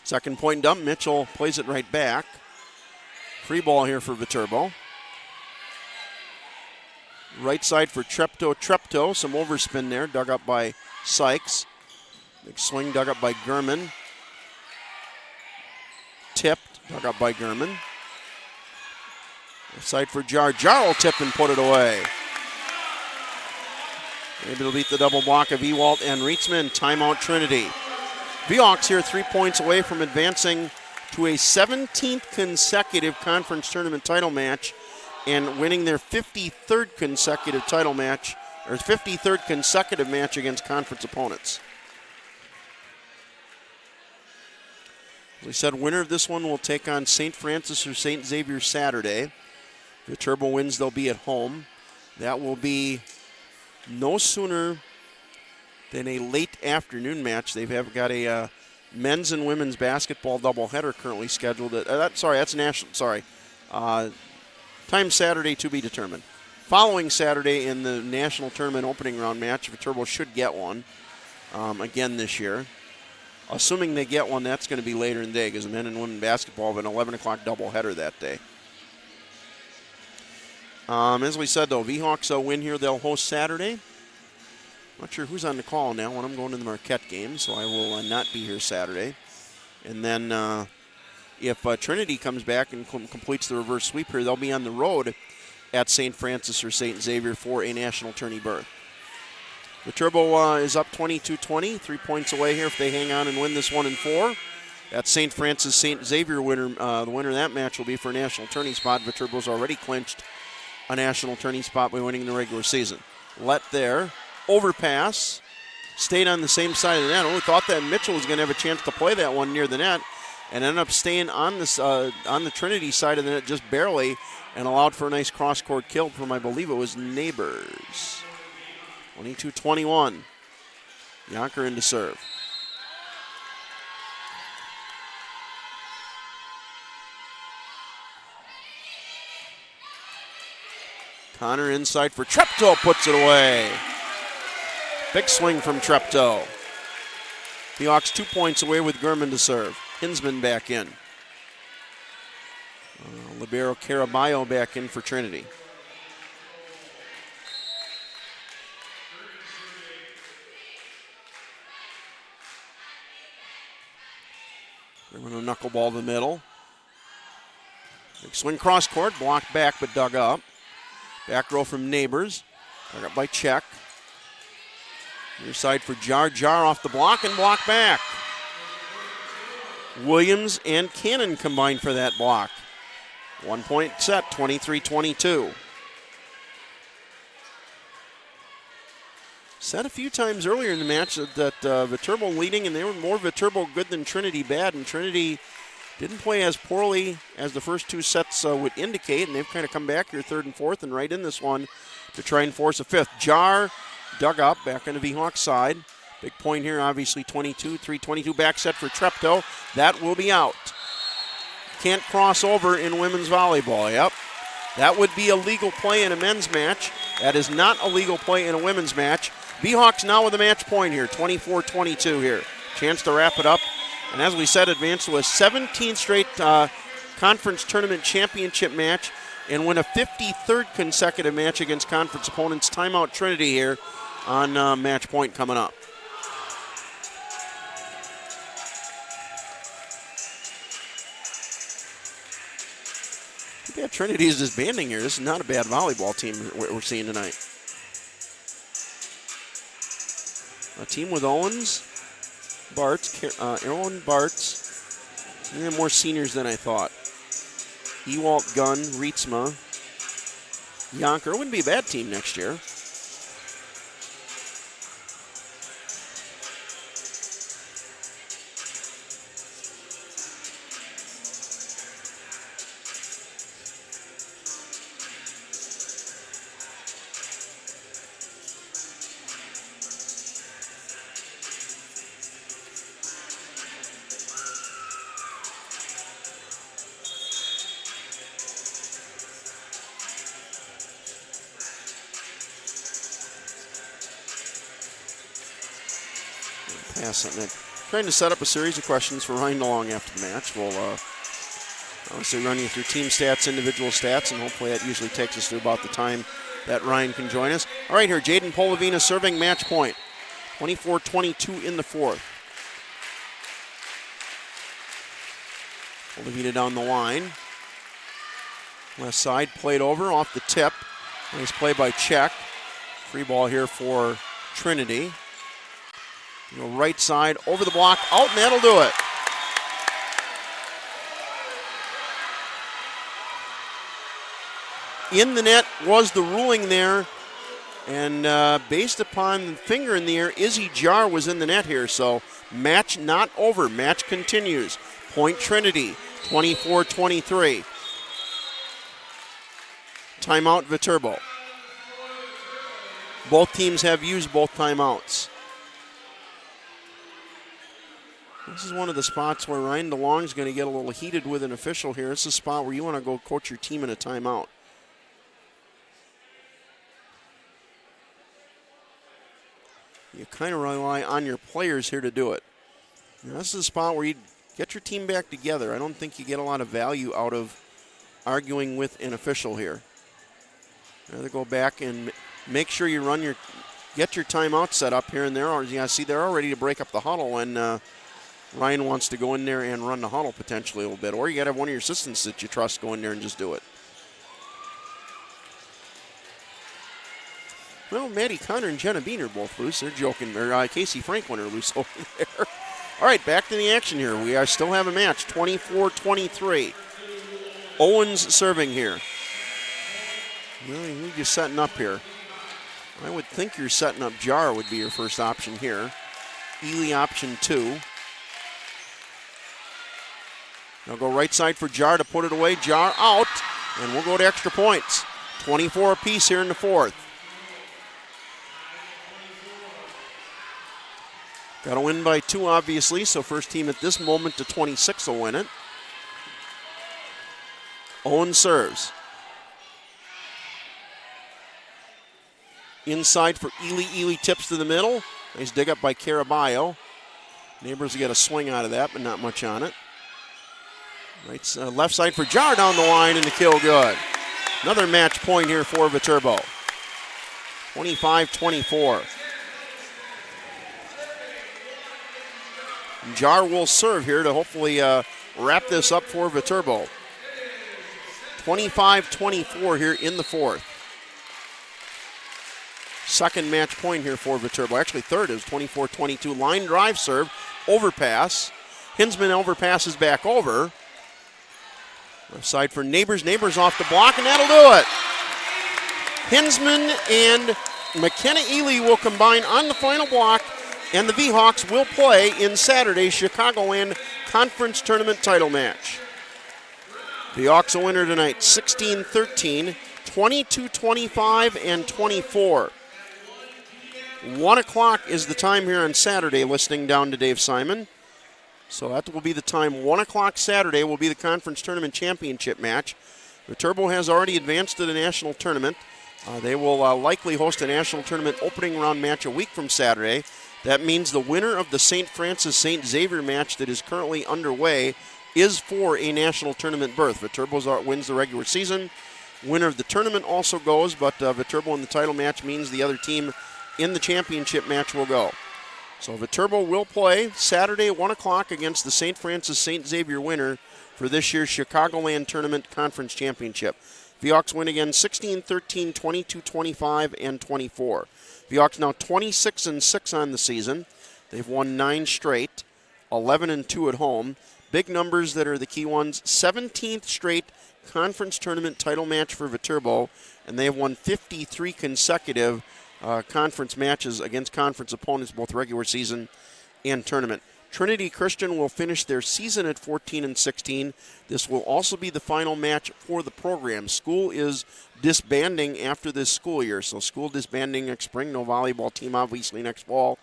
Second point dump. Mitchell plays it right back. Free ball here for Viterbo. Right side for Treptow. Some overspin there. Dug up by Sykes. Big swing dug up by Gurman. Tipped. Dug up by Gurman. Left side for Jar. Jar will tip and put it away. Maybe they'll beat the double block of Ewalt and Rietzman. Timeout Trinity. Vhawks here 3 points away from advancing to a 17th consecutive conference tournament title match and winning their 53rd consecutive title match, or 53rd consecutive match against conference opponents. As we said, winner of this one will take on St. Francis or St. Xavier Saturday. If Viterbo wins, they'll be at home. That will be no sooner than a late afternoon match. They've got a men's and women's basketball doubleheader currently scheduled. That's national. Time Saturday to be determined. Following Saturday in the national tournament opening round match, Viterbo should get one again this year. Assuming they get one, that's going to be later in the day because the men and women basketball have an 11 o'clock doubleheader that day. As we said, though, Vhawks win here. They'll host Saturday. Not sure who's on the call now when I'm going to the Marquette game, so I will not be here Saturday. And then if Trinity comes back and completes the reverse sweep here, they'll be on the road at St. Francis or St. Xavier for a national tourney berth. Viterbo is up 22-20, 3 points away here if they hang on and win this 1 and 4. That St. Francis St. Xavier winner, the winner of that match will be for a national tourney spot. Viterbo's already clinched a national tourney spot by winning the regular season. Let there, overpass, stayed on the same side of the net. We thought that Mitchell was going to have a chance to play that one near the net, and ended up staying on this on the Trinity side of the net just barely, and allowed for a nice cross-court kill from, I believe it was Neighbors. 22-21. Yonker in to serve. Connor inside for Treptow, puts it away. Big swing from Treptow. The Hawks 2 points away with Gurman to serve. Hinsman back in. Libero Caraballo back in for Trinity. Gurman a knuckleball to the middle. Big swing cross court, blocked back but dug up. Back row from Neighbors. Dug up by Czech. Near side for Jar. Jar off the block and block back. Williams and Cannon combined for that block. 1 point set, 23-22. Said a few times earlier in the match that Viterbo leading, and they were more Viterbo good than Trinity bad, and Trinity didn't play as poorly as the first two sets would indicate, and they've kind of come back here third and fourth and right in this one to try and force a fifth. Jar dug up back on the Vhawks side. Big point here, obviously 3-22 back set for Treptow. That will be out. Can't cross over in women's volleyball. Yep. That would be a legal play in a men's match. That is not a legal play in a women's match. Vhawks now with a match point here, 24-22 here. Chance to wrap it up. And as we said, advance to a 17th straight conference tournament championship match and win a 53rd consecutive match against conference opponents. Timeout Trinity here on match point coming up. Yeah, Trinity is disbanding here. This is not a bad volleyball team we're seeing tonight. A team with Owens, Bartz, Aaron Bartz, and more seniors than I thought. Ewalt, Gunn, Rietzma, Yonker. Wouldn't be a bad team next year. pass on it. Trying to set up a series of questions for Ryan DeLong after the match. We'll obviously run you through team stats, individual stats, and hopefully that usually takes us to about the time that Ryan can join us. All right, here, Jaden Polavina serving match point. 24-22 in the fourth. Polavina down the line. Left side, played over, off the tip. Nice play by Czech. Free ball here for Trinity. Right side, over the block, out, and that'll do it. In the net was the ruling there, and based upon the finger in the air, Izzy Jar was in the net here, so match not over. Match continues. Point Trinity, 24-23. Timeout Viterbo. Both teams have used both timeouts. This is one of the spots where Ryan DeLong is going to get a little heated with an official here. It's a spot where you want to go coach your team in a timeout. You kind of rely on your players here to do it. Now, this is a spot where you get your team back together. I don't think you get a lot of value out of arguing with an official here. Rather go back and make sure you get your timeout set up here and there. Yeah, see, they're all ready to break up the huddle, and Ryan wants to go in there and run the huddle potentially a little bit. Or you got to have one of your assistants that you trust go in there and just do it. Well, Maddie Connor and Jenna Bean are both loose. They're joking. Casey Franklin are loose over there. All right, back to the action here. We still have a match, 24-23. Owens serving here. Well, you're just setting up here. I would think you're setting up Jar would be your first option here. Ely option 2. Now go right side for Jar to put it away. Jar out, and we'll go to extra points. 24 apiece here in the fourth. Got to win by 2, obviously, so first team at this moment to 26 will win it. Owen serves. Inside for Ely. Ely tips to the middle. Nice dig up by Caraballo. Neighbors get a swing out of that, but not much on it. Left side for Jar down the line, and the kill good. Another match point here for Viterbo. 25-24. Jar will serve here to hopefully wrap this up for Viterbo. 25-24 here in the fourth. Second match point here for Viterbo. Actually, third is 24-22. Line drive serve, overpass. Hinsman overpasses back over. Left side for Neighbors. Neighbors off the block, and that'll do it. Hinsman and McKenna Ely will combine on the final block, and the V-Hawks will play in Saturday's Chicagoland Conference Tournament title match. The Hawks a winner tonight, 16-13, 22-25, and 24. 1 o'clock is the time here on Saturday, listening down to Dave Simon. So that will be the time. 1 o'clock Saturday will be the Conference Tournament Championship match. Viterbo has already advanced to the national tournament. They will likely host a national tournament opening round match a week from Saturday. That means the winner of the St. Francis-St. Xavier match that is currently underway is for a national tournament berth. Viterbo wins the regular season. Winner of the tournament also goes, but Viterbo in the title match means the other team in the championship match will go. So Viterbo will play Saturday at 1 o'clock against the St. Francis-St. Xavier winner for this year's Chicagoland Tournament Conference Championship. Vhawks win again 16-13, 22-25, and 24. Vhawks now 26-6 on the season. They've won 9 straight, 11-2 at home. Big numbers that are the key ones. 17th straight conference tournament title match for Viterbo, and they have won 53 consecutive conference matches against conference opponents, both regular season and tournament. Trinity Christian will finish their season at 14-16. This will also be the final match for the program. School is disbanding after this school year, so school disbanding next spring. No volleyball team, obviously, next fall.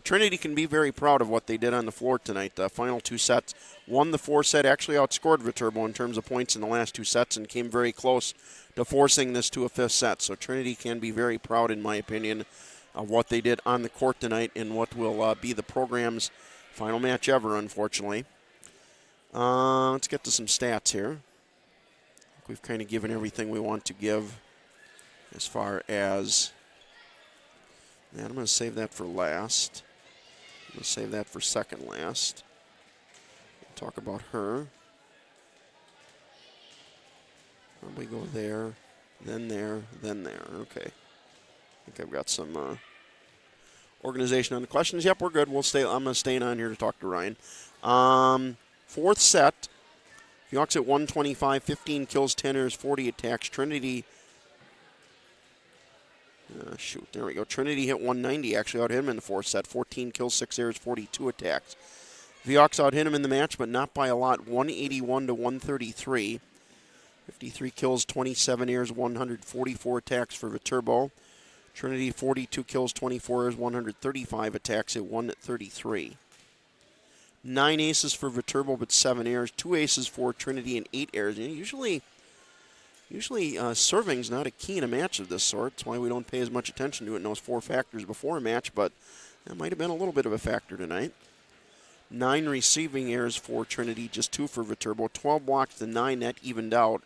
Trinity can be very proud of what they did on the floor tonight. The final 2 sets, won the 4 set, actually outscored Viterbo in terms of points in the last 2 sets and came very close to forcing this to a 5th set. So Trinity can be very proud, in my opinion, of what they did on the court tonight in what will be the program's final match ever, unfortunately. Let's get to some stats here. I think we've kind of given everything we want to give as far as... And I'm going to save that for last. I'm going to save that for second last. We'll talk about her. Probably go there, then there, then there. Okay. I think I've got some organization on the questions. Yep, we're good. We'll stay. I'm going to stay on here to talk to Ryan. Fourth set. Hawks at 125, 15 kills, 10 errors, 40 attacks. Trinity. Shoot, there we go. Trinity hit 190, actually out hit him in the fourth set. 14 kills, 6 errors, 42 attacks. Hawks out hit him in the match, but not by a lot. 181 to 133. 53 kills, 27 errors, 144 attacks for Viterbo. Trinity 42 kills, 24 errors, 135 attacks at 133. 9 aces for Viterbo, but 7 errors. 2 aces for Trinity and 8 errors. Usually serving's not a key in a match of this sort. That's why we don't pay as much attention to it in those 4 factors before a match, but that might have been a little bit of a factor tonight. 9 receiving errors for Trinity, just 2 for Viterbo. 12 blocks to 9, that evened out.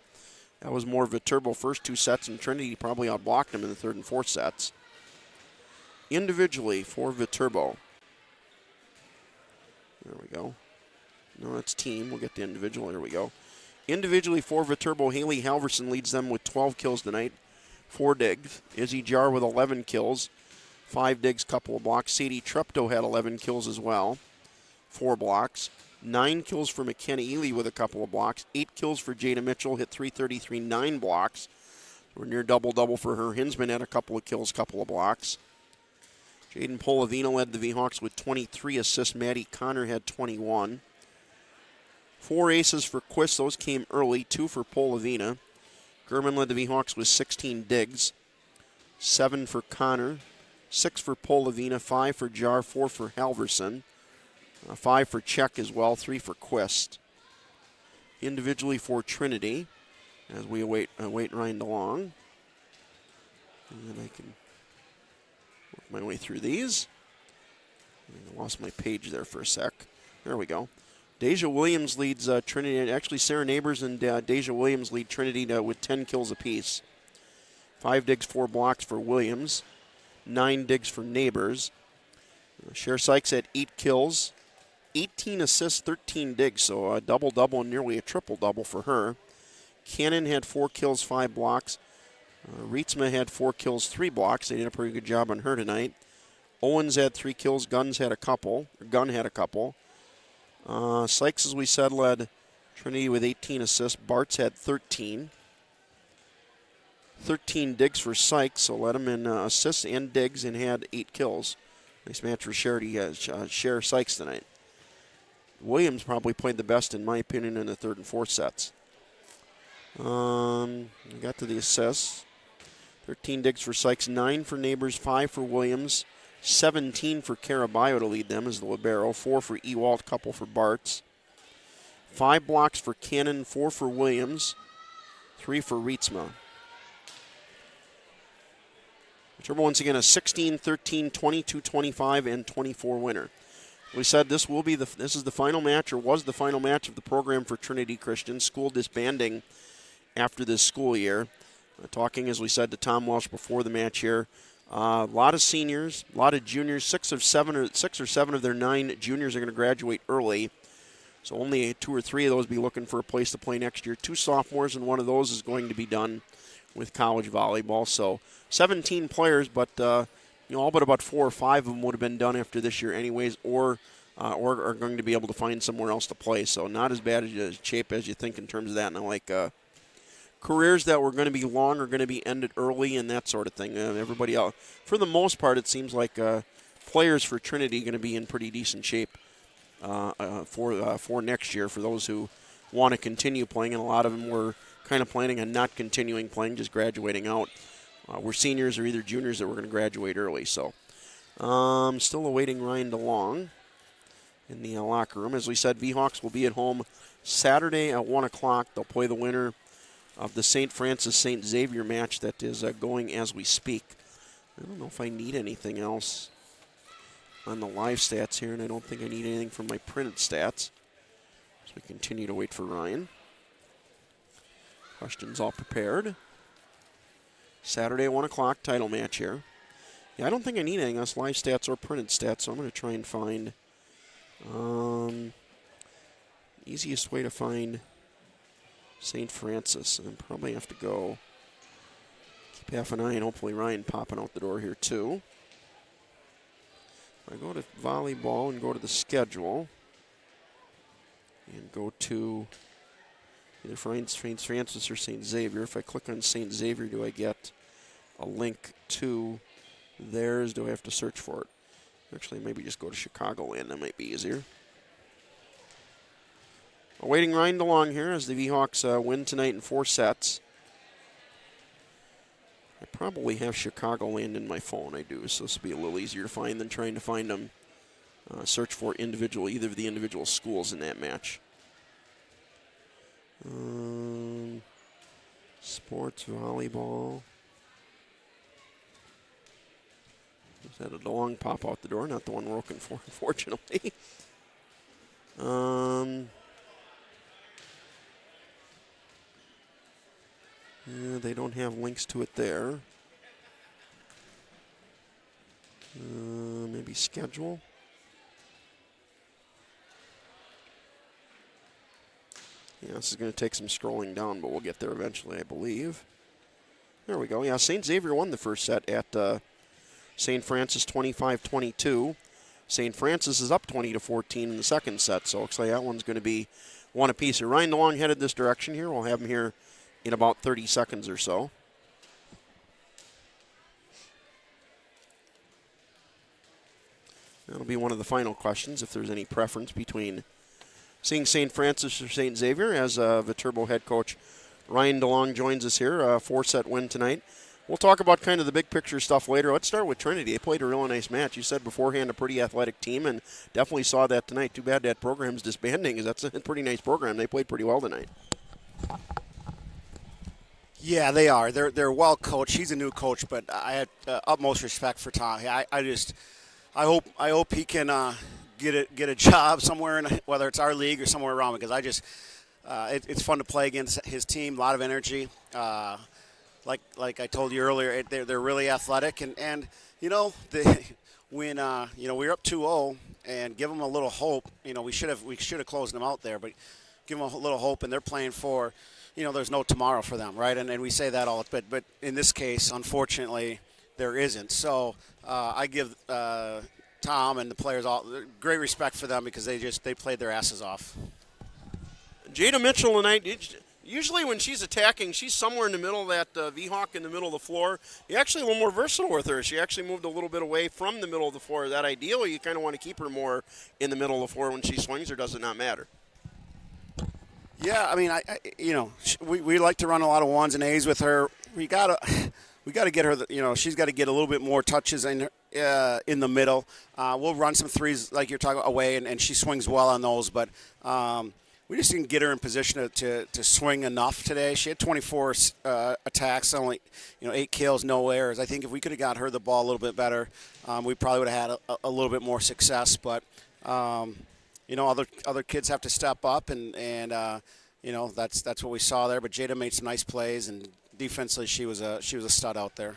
That was more Viterbo first 2 sets, and Trinity probably outblocked him in the third and fourth sets. Individually for Viterbo. There we go. No, that's team. We'll get to individual. Here we go. Individually for Viterbo, Haley Halverson leads them with 12 kills tonight. 4 digs. Izzy Jar with 11 kills. 5 digs, couple of blocks. Sadie Treptow had 11 kills as well. 4 blocks. 9 kills for McKenna Ely with a couple of blocks. 8 kills for Jada Mitchell, hit 333, 9 blocks. We're near double-double for her. Hinsman had a couple of kills, couple of blocks. Jaden Polavina led the V-Hawks with 23 assists. Maddie Connor had 21. 4 aces for Quist. Those came early. 2 for Polavina. Gurman led the V-Hawks with 16 digs. 7 for Connor. 6 for Polavina. 5 for Jar. 4 for Halverson. 5 for Czech as well, 3 for Quist. Individually for Trinity, as we await Ryan DeLong. And then I can work my way through these. I lost my page there for a sec. There we go. Deja Williams leads Trinity. Actually, Sarah Neighbors and Deja Williams lead Trinity with 10 kills apiece. 5 digs, 4 blocks for Williams. 9 digs for Neighbors. Cher Sykes had 8 kills. 18 assists, 13 digs, so a double-double and nearly a triple-double for her. Cannon had 4 kills, 5 blocks. Rietzma had 4 kills, 3 blocks. They did a pretty good job on her tonight. Owens had 3 kills. Gunn had a couple. Sykes, as we said, led Trinity with 18 assists. Bartz had 13. 13 digs for Sykes, so led him in assists and digs and had 8 kills. Nice match for Cher Sykes tonight. Williams probably played the best, in my opinion, in the third and fourth sets. I got to the assists. 13 digs for Sykes, 9 for Neighbors, 5 for Williams, 17 for Caraballo to lead them as the libero, 4 for Ewald, couple for Bartz. 5 blocks for Cannon, 4 for Williams, 3 for Rietzma. Turbo once again a 16, 13, 22, 25, and 24 winner. We said this is the final match, or was the final match of the program for Trinity Christian. School disbanding after this school year. Talking, as we said, to Tom Welsh before the match here. A lot of seniors, a lot of juniors. 6 or 7 of their 9 juniors are going to graduate early. So only 2 or 3 of those be looking for a place to play next year. 2 sophomores, and one of those is going to be done with college volleyball. So 17 players, but all but about 4 or 5 of them would have been done after this year anyways, or are going to be able to find somewhere else to play. So not as bad a shape as you think in terms of that. And I like careers that were going to be long are going to be ended early and that sort of thing. Everybody else, for the most part, it seems like players for Trinity are going to be in pretty decent shape for next year for those who want to continue playing, and a lot of them were kind of planning on not continuing playing, just graduating out. We're seniors or either juniors that were going to graduate early. So still awaiting Ryan DeLong in the locker room. As we said, V-Hawks will be at home Saturday at 1 o'clock. They'll play the winner of the St. Francis-St. Xavier match that is going as we speak. I don't know if I need anything else on the live stats here, and I don't think I need anything from my printed stats. So we continue to wait for Ryan. Questions all prepared. Saturday at 1 o'clock, title match here. Yeah, I don't think I need anything else, live stats or printed stats, so I'm going to try and find easiest way to find St. Francis. And probably have to go keep half an eye, and hopefully Ryan popping out the door here too. If I go to volleyball and go to the schedule and go to either St. Francis or St. Xavier. If I click on St. Xavier, do I get a link to theirs? Do I have to search for it? Actually, maybe just go to Chicagoland. That might be easier. Awaiting Ryan DeLong here as the V-Hawks win tonight in 4 sets. I probably have Chicagoland in my phone. I do, so this will be a little easier to find than trying to find them. Search for either of the individual schools in that match. Sports volleyball. Is that a DeLong pop out the door? Not the one we're looking for, unfortunately. Yeah, they don't have links to it there. Maybe schedule. Yeah, this is going to take some scrolling down, but we'll get there eventually, I believe. There we go. Yeah, St. Xavier won the first set at St. Francis 25-22. St. Francis is up 20-14 in the second set, so it looks like that one's going to be one apiece. Ryan DeLong headed this direction here. We'll have him here in about 30 seconds or so. That'll be one of the final questions, if there's any preference between seeing St. Francis or St. Xavier, as Viterbo head coach Ryan DeLong joins us here. A 4-set win tonight. We'll talk about kind of the big picture stuff later. Let's start with Trinity. They played a really nice match. You said beforehand a pretty athletic team, and definitely saw that tonight. Too bad that program's disbanding, because that's a pretty nice program. They played pretty well tonight. Yeah, they are. They're well coached. He's a new coach, but I had utmost respect for Tom. I hope he can get a job somewhere, whether it's our league or somewhere around, because it's fun to play against his team. A lot of energy. Like I told you earlier, they're really athletic, and you know, when we're up 2-0 and give them a little hope. You know, we should have closed them out there, but give them a little hope, and they're playing for. You know, there's no tomorrow for them, right? And we say that all, but in this case, unfortunately, there isn't. So I give Tom and the players all great respect for them, because they played their asses off. Jada Mitchell tonight, usually when she's attacking, she's somewhere in the middle of that V-Hawk in the middle of the floor. You're actually a little more versatile with her. She actually moved a little bit away from the middle of the floor. Is that ideal, or you kind of want to keep her more in the middle of the floor when she swings, or does it not matter? Yeah, I mean, we like to run a lot of 1s and 8s with her. We gotta get her. She's got to get a little bit more touches in the middle. We'll run some 3s like you're talking away, and she swings well on those. But we just didn't get her in position to swing enough today. She had 24 attacks, only 8 kills, no errors. I think if we could have got her the ball a little bit better, we probably would have had a little bit more success. But other kids have to step up, and that's what we saw there. But Jada made some nice plays, and defensively she was a stud out there.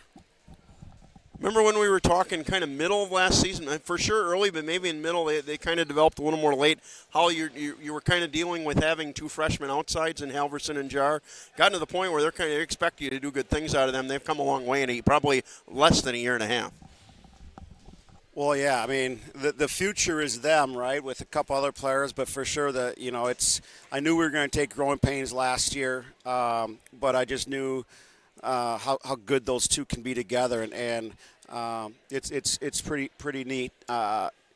Remember when we were talking kind of middle of last season? For sure early, but maybe in middle they kind of developed a little more late. How you were kind of dealing with having 2 freshmen outsides in Halverson and Jar. Gotten to the point where they expect you to do good things out of them. They've come a long way in probably less than a year and a half. Well, yeah, I mean, the future is them, right, with a couple other players, but for sure I knew we were going to take growing pains last year, but I just knew how good those two can be together, and it's pretty neat.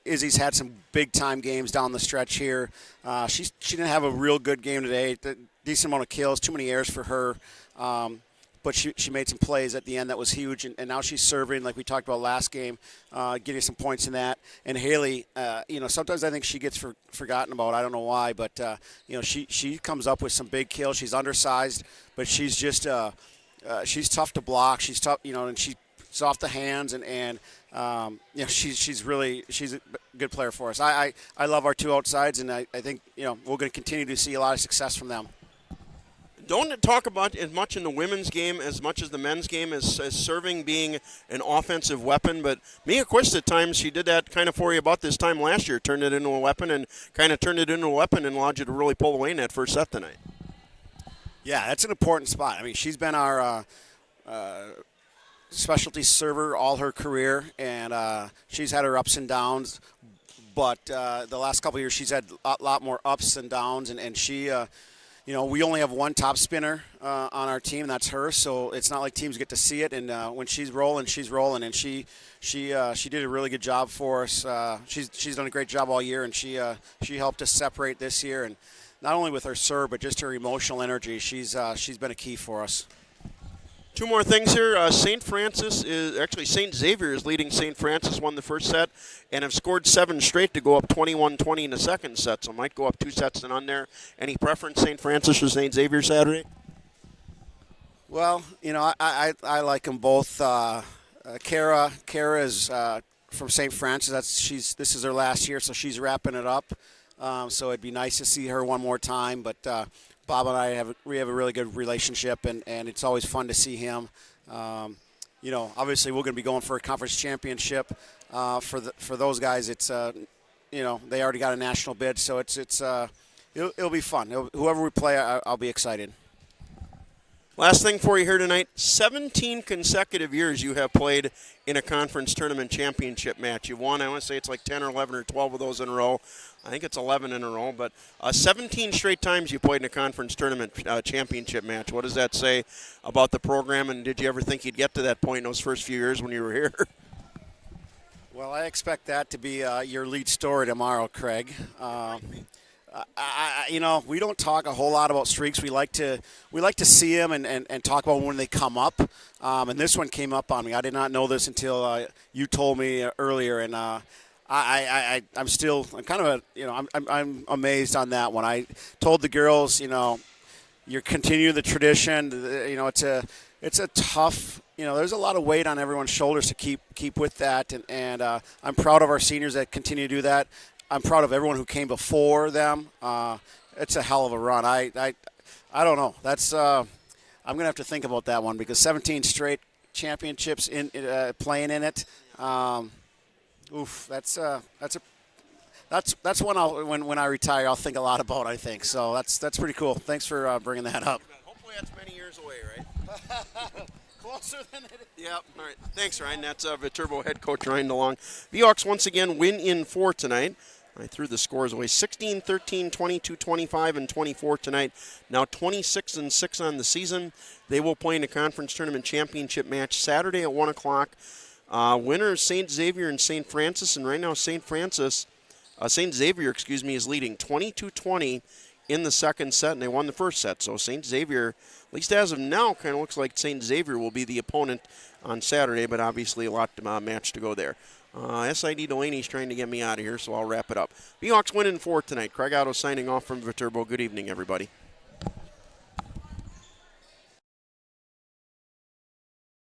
Izzy's had some big-time games down the stretch here. She didn't have a real good game today, decent amount of kills, too many errors for her. But she made some plays at the end that was huge, and now she's serving like we talked about last game, getting some points in that. And Haley, sometimes I think she gets forgotten about. I don't know why, but she comes up with some big kills. She's undersized, but she's just she's tough to block. She's tough, and she off the hands, and she's a good player for us. I love our two outsides, and I think we're going to continue to see a lot of success from them. Don't talk about as much in the women's game as much as the men's game as serving being an offensive weapon. But Mia Quist at times, she did that kind of for you about this time last year, turned it into a weapon and allowed you to really pull away in that first set tonight. Yeah, that's an important spot. I mean, she's been our specialty server all her career, and she's had her ups and downs. But the last couple of years, she's had a lot more ups and downs, and she we only have one top spinner on our team, and that's her. So it's not like teams get to see it. And when she's rolling, and she did a really good job for us. She's done a great job all year, and she helped us separate this year. And not only with her serve, but just her emotional energy. She's been a key for us. Two more things here. St. Xavier is leading St. Francis, won the first set, and have scored 7 straight to go up 21-20 in the second set. So might go up 2 sets and on there. Any preference, St. Francis or St. Xavier Saturday? Well, I like them both. Kara is from St. Francis. This is her last year, so she's wrapping it up. So it'd be nice to see her one more time, but Bob and I have a really good relationship, and it's always fun to see him. Obviously we're going to be going for a conference championship. For those guys, it's they already got a national bid, so it'll be fun. Whoever we play, I'll be excited. Last thing for you here tonight, 17 consecutive years you have played in a conference tournament championship match. You've won, I want to say it's like 10 or 11 or 12 of those in a row. I think it's 11 in a row, but 17 straight times you played in a conference tournament championship match. What does that say about the program, and did you ever think you'd get to that point in those first few years when you were here? Well, I expect that to be your lead story tomorrow, Craig. We don't talk a whole lot about streaks. We like to see them and talk about when they come up. And this one came up on me. I did not know this until you told me earlier, and I'm amazed on that one. I told the girls, you're continuing the tradition. It's a tough. There's a lot of weight on everyone's shoulders to keep with that, and I'm proud of our seniors that continue to do that. I'm proud of everyone who came before them. It's a hell of a run. I don't know. That's I'm gonna have to think about that one, because 17 straight championships in playing in it. That's one when I retire I'll think a lot about. I think so. That's pretty cool. Thanks for bringing that up. Hopefully that's many years away, right? Closer than it is. Yep. All right. Thanks, Ryan. That's Viterbo head coach Ryan DeLong. The Hawks once again win in 4 tonight. I threw the scores away: 16-13, 22-25, and 24 tonight. Now 26-6 on the season. They will play in a conference tournament championship match Saturday at 1 o'clock. Winner is St. Xavier and St. Francis, and right now St. Xavier, is leading 22-20 in the second set, and they won the first set. So St. Xavier, at least as of now, kind of looks like St. Xavier will be the opponent on Saturday, but obviously a lot match to go there. SID Delaney's trying to get me out of here, so I'll wrap it up. Hawks win in 4 tonight. Craig Otto signing off from Viterbo. Good evening, everybody.